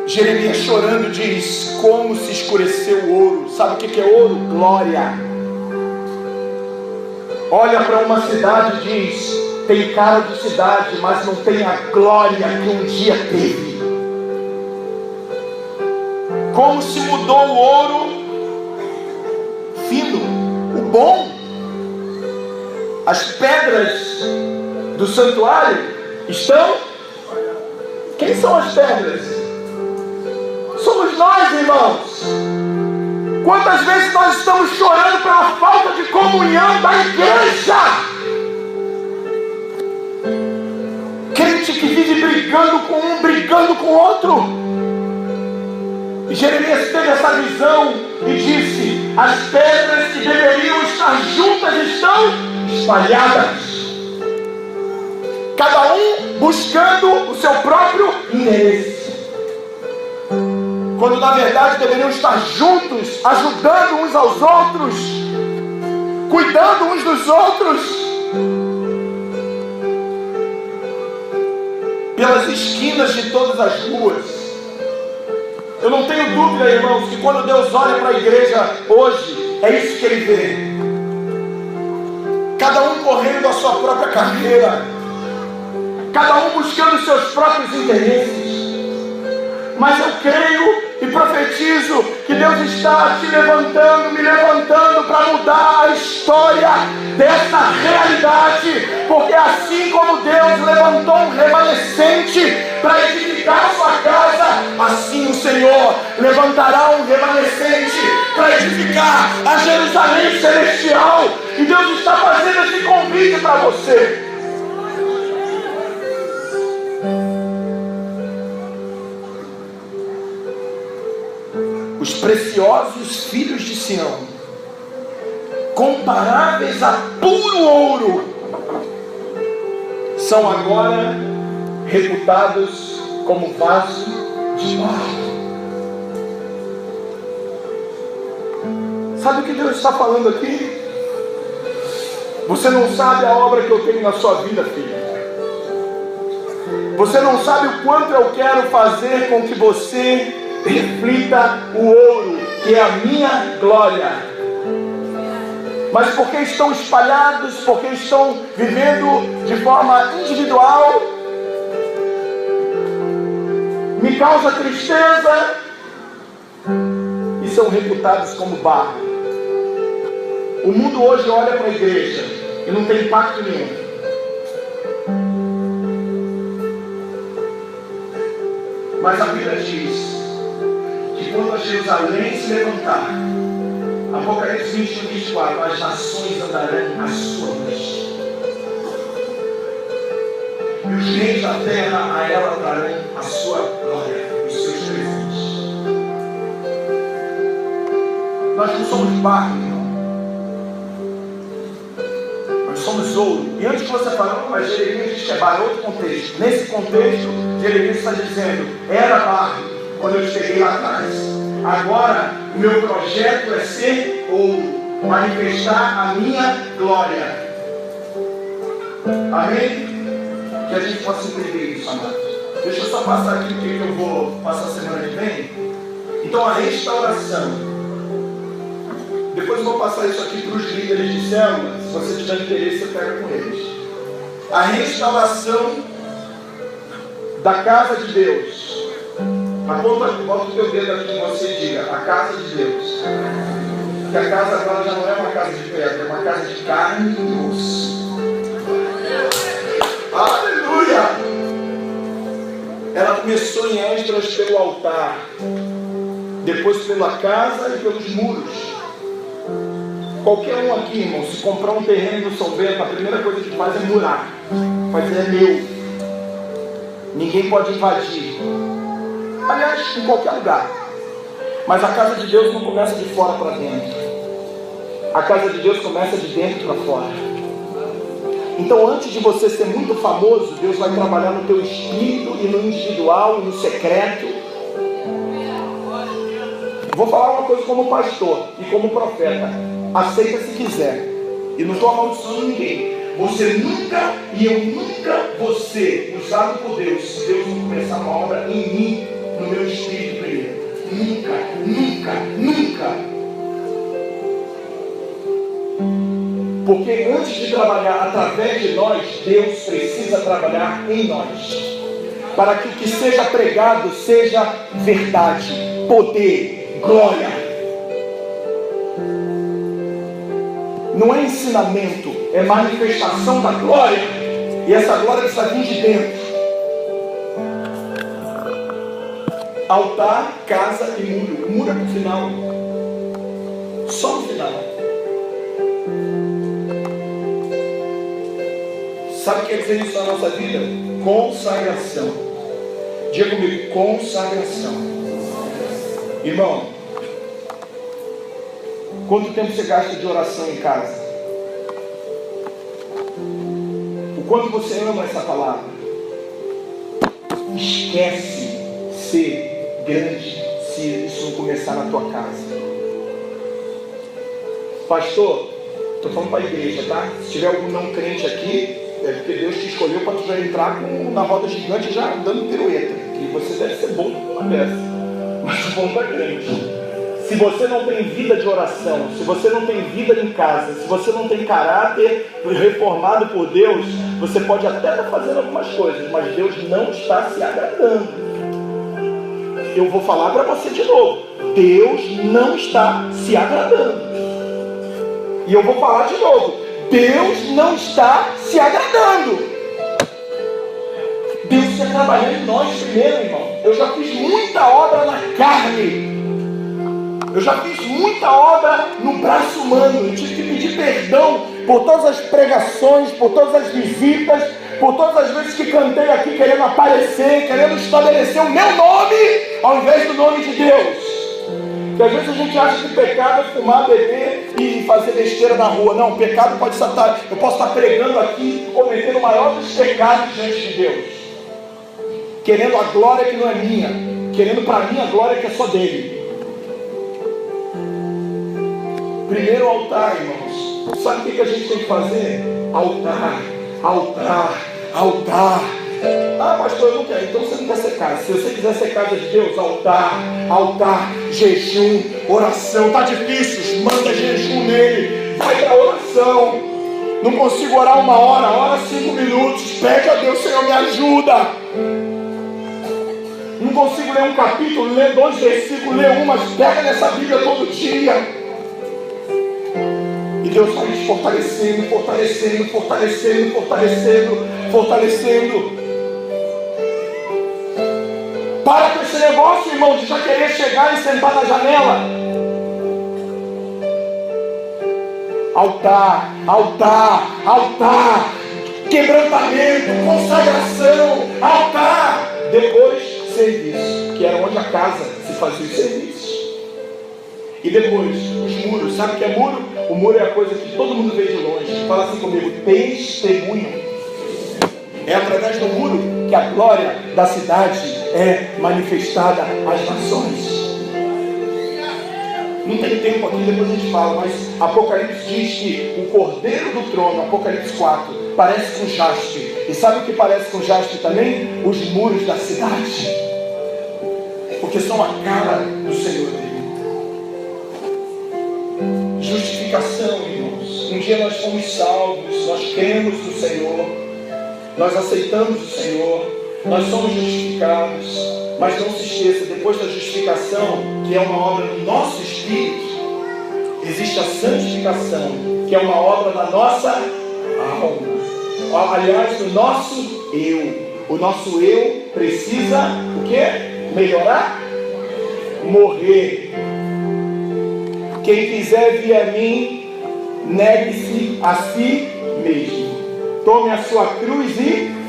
Jeremias chorando diz: como se escureceu o ouro. Sabe o que é ouro? Glória. Olha para uma cidade e diz: tem cara de cidade, mas não tem a glória que um dia teve. Como se mudou o ouro fino, o bom. As pedras do santuário estão. Quem são as pedras? Somos nós, irmãos. Quantas vezes nós estamos chorando pela falta de comunhão da igreja? Crente que vive brigando com um, brigando com o outro. E Jeremias teve essa visão e disse: as pedras que deveriam estar juntas estão espalhadas. Cada um buscando o seu próprio interesse. Quando na verdade deveriam estar juntos, ajudando uns aos outros. cuidando uns dos outros, pelas esquinas de todas as ruas. Eu não tenho dúvida, irmãos, que quando Deus olha para a igreja hoje, é isso que Ele vê. Cada um correndo a sua própria carreira, cada um buscando seus próprios interesses. Mas eu creio e profetizo que Deus está te levantando, me levantando para mudar a história dessa realidade, porque assim como Deus levantou um remanescente para edificar a sua casa, assim o Senhor levantará um remanescente para edificar a Jerusalém celestial. E Deus está fazendo esse convite para você. Os preciosos filhos de Sião, comparáveis a puro ouro, são agora reputados como vaso de barro. Sabe o que Deus está falando aqui? Você não sabe a obra que eu tenho na sua vida, filho. Você não sabe o quanto eu quero fazer com que você reflita o ouro, que é a minha glória. Mas porque estão espalhados, porque estão vivendo de forma individual, me causa tristeza e são reputados como barro. O mundo hoje olha para a igreja e não tem impacto nenhum. Mas a Bíblia diz que quando a Jerusalém se levantar, Apocalipse 21, 24, as nações andarão à sua luz, e os reis da terra a ela trarão a sua glória, os seus presentes. Nós não somos barro, irmão. Nós somos ouro. E antes que você fale, mas Jeremias diz que é barro, outro contexto. Nesse contexto, Jeremias está dizendo, era barro quando eu cheguei lá atrás. Agora, o meu projeto é ser ouro, manifestar a minha glória. Amém? Que a gente possa entender isso, amado. Deixa eu só passar aqui o que eu vou passar semana que vem. Então, a restauração. Depois eu vou passar isso aqui para os líderes de célula. Se você tiver interesse, você pega com eles. A restauração da casa de Deus. Bota o teu dedo aqui e você diga, a casa de Deus. Porque a casa agora já não é uma casa de pedra, é uma casa de carne e osso. Aleluia! Ela começou em Esdras pelo altar, depois pela casa e pelos muros. Qualquer um aqui, irmão, se comprar um terreno no São Bento, a primeira coisa que faz é murar. Faz é meu. Ninguém pode invadir. Aliás, em qualquer lugar. Mas a casa de Deus não começa de fora para dentro. A casa de Deus começa de dentro para fora. Então, antes de você ser muito famoso, Deus vai trabalhar no teu espírito e no individual e no secreto. Vou falar uma coisa como pastor e como profeta. Aceita se quiser. E não estou amaldiçoando ninguém. Você nunca e eu nunca vou ser usado por Deus se Deus não começar uma obra em mim, no meu espírito primeiro. Nunca, nunca, nunca. Porque antes de trabalhar através de nós, Deus precisa trabalhar em nós. Para que o que seja pregado seja verdade, poder, glória. Não é ensinamento, é manifestação da glória. E essa glória precisa vir de dentro. Altar, casa e muro. O muro é no final. Só no final. Sabe o que quer dizer isso na nossa vida? Consagração. Diga comigo, consagração. Irmão, quanto tempo você gasta de oração em casa? O quanto você ama essa palavra? Esquece ser grande se isso não começar na tua casa. Pastor, Estou falando para a igreja, tá? Se tiver algum não crente aqui, é porque Deus te escolheu para tu já entrar na roda gigante já dando pirueta. E você deve ser bom numa dessa. Mas estou falando para crente. Se você não tem vida de oração, se você não tem vida em casa, se você não tem caráter reformado por Deus, você pode até estar fazendo algumas coisas, mas Deus não está se agradando. Eu vou falar para você de novo. Deus não está se agradando. E eu vou falar de novo. Deus não está se agradando. Deus está trabalhando em nós primeiro, irmão. Eu já fiz muita obra na carne. Eu já fiz muita obra no braço humano. Eu tive que pedir perdão por todas as pregações, por todas as visitas, por todas as vezes que cantei aqui querendo aparecer, querendo estabelecer o meu nome ao invés do nome de Deus. Porque às vezes a gente acha que pecado é fumar, beber e fazer besteira na rua. Não, pecado pode estar, eu posso estar pregando aqui, cometendo o maior dos pecados diante de Deus, querendo a glória que não é minha, querendo para mim a glória que é só dele. Primeiro altar, irmãos. Sabe o que a gente tem que fazer? Altar, altar, altar. Ah, pastor, eu não quero. Então você não quer ser casa. Se você quiser ser casa de Deus, altar, altar, jejum, oração. Está difícil, manda jejum nele. Vai para oração. Não consigo orar 1 hora, ora 5 minutos. Pede a Deus, Senhor, me ajuda. Não consigo ler um capítulo, ler 2 versículos, ler um, mas pega nessa Bíblia todo dia. E Deus vai te fortalecendo, fortalecendo, fortalecendo, fortalecendo, fortalecendo. Para com esse negócio, irmão, de já querer chegar e sentar na janela. Altar, altar, altar, quebrantamento, consagração, altar. Depois, serviço, que era onde a casa se fazia os serviços. E depois, os muros. Sabe o que é muro? O muro é a coisa que todo mundo vê de longe. Fala assim comigo: testemunho. É através do muro que a glória da cidade é manifestada às nações. Não tem tempo aqui, depois a gente fala, mas Apocalipse diz que o cordeiro do trono, Apocalipse 4, parece com jaspe. E sabe o que parece com jaspe também? Os muros da cidade. Porque são a cara do Senhor dele. Justificação, irmãos. Um dia nós fomos salvos, nós cremos no Senhor, nós aceitamos o Senhor, nós somos justificados. Mas não se esqueça, depois da justificação, que é uma obra do nosso espírito, existe a santificação, que é uma obra da nossa alma. Aliás, do nosso eu. O nosso eu precisa o quê? Melhorar? Morrer. Quem quiser vir a mim, negue-se a si mesmo. Tome a sua cruz e...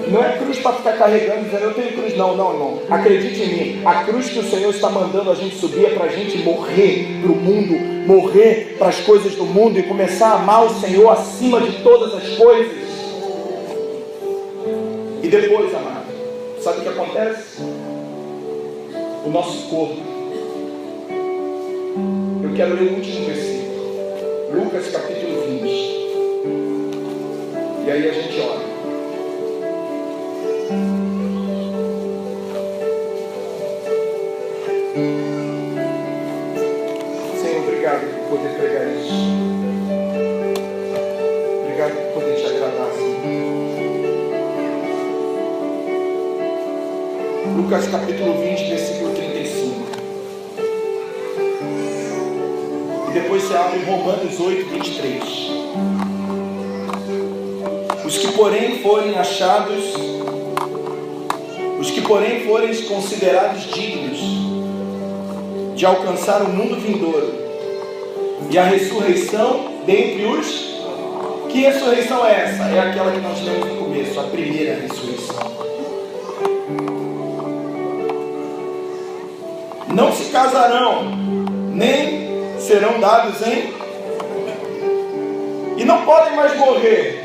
Não é cruz para ficar carregando, dizendo eu tenho cruz. Não, irmão. Acredite em mim. A cruz que o Senhor está mandando a gente subir é para a gente morrer para o mundo, morrer para as coisas do mundo e começar a amar o Senhor acima de todas as coisas. E depois, amado, sabe o que acontece? O nosso corpo. Eu quero ler o último versículo. Lucas capítulo 20. E aí a gente ora. Senhor, obrigado por poder pregar isso. Obrigado por poder te agradar, Senhor. Lucas capítulo 20, versículo 35. E depois você abre Romanos 8, 23. Os que porém forem achados, os que porém forem considerados dignos de alcançar o mundo vindouro e a ressurreição dentre os... Que ressurreição é essa? É aquela que nós lemos no começo, a primeira ressurreição. Não se casarão, nem serão dados em... E não podem mais morrer,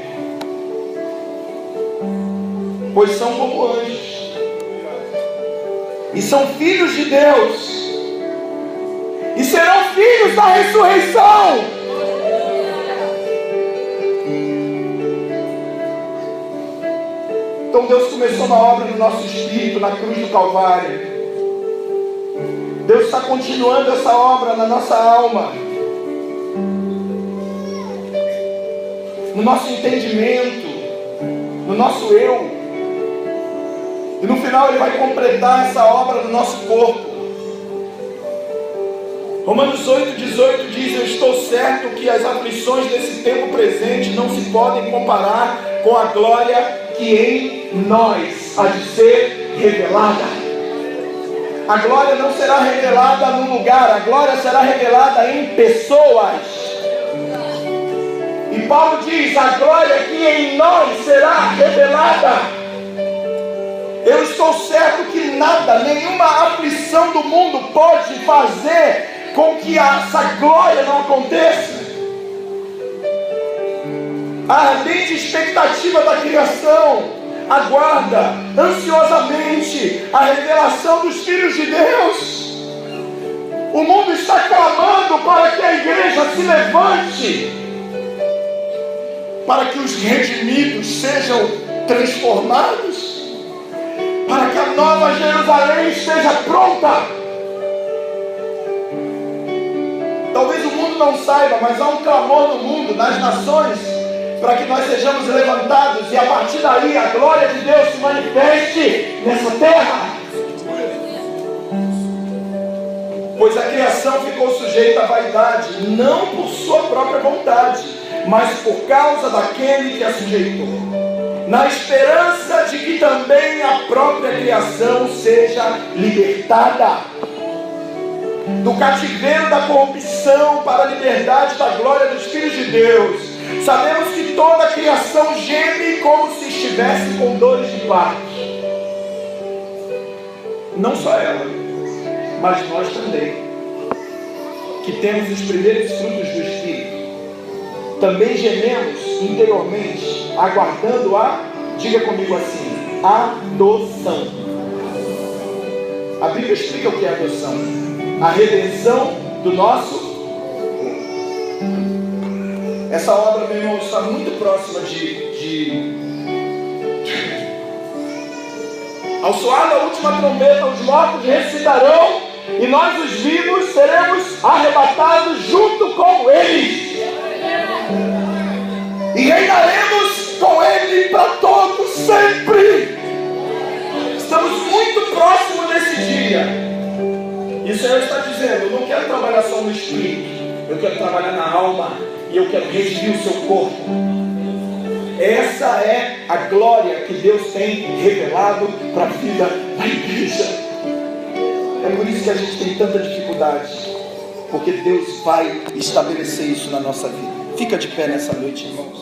pois são como anjos. E são filhos de Deus. E serão filhos da ressurreição. Então Deus começou uma obra no nosso espírito, na cruz do Calvário. Deus está continuando essa obra na nossa alma, no nosso entendimento, no nosso eu. E no final Ele vai completar essa obra no nosso corpo. Romanos 8,18 diz: eu estou certo que as aflições desse tempo presente não se podem comparar com a glória que em nós há de ser revelada. A glória não será revelada num lugar, a glória será revelada em pessoas. E Paulo diz: a glória que em nós será revelada. Eu estou certo que nada, nenhuma aflição do mundo pode fazer com que essa glória não aconteça. A ardente expectativa da criação aguarda ansiosamente a revelação dos filhos de Deus. O mundo está clamando para que a igreja se levante, para que os redimidos sejam transformados, para que a nova Jerusalém esteja pronta. Talvez o mundo não saiba, mas há um clamor no mundo, nas nações, para que nós sejamos levantados e a partir daí a glória de Deus se manifeste nessa terra. Pois a criação ficou sujeita à vaidade, não por sua própria vontade, mas por causa daquele que a sujeitou, na esperança de que também a própria criação seja libertada do cativeiro da corrupção para a liberdade da glória dos filhos de Deus. Sabemos que toda a criação geme como se estivesse com dores de parto. Não só ela, mas nós também, que temos os primeiros frutos do Espírito, também gememos interiormente, aguardando diga comigo assim, adoção. A Bíblia explica o que é adoção: a redenção do nosso corpo. Essa obra, meu irmão, está muito próxima Ao soar da última trombeta, os mortos ressuscitarão, e nós, os vivos, seremos arrebatados junto com eles, e reinaremos com Ele para todo sempre. Estamos muito próximos desse dia. E o Senhor está dizendo: eu não quero trabalhar só no espírito, eu quero trabalhar na alma, e eu quero redimir o seu corpo. Essa é a glória que Deus tem revelado para a vida da igreja. É por isso que a gente tem tanta dificuldade, porque Deus vai estabelecer isso na nossa vida. Fica de pé nessa noite, irmãos.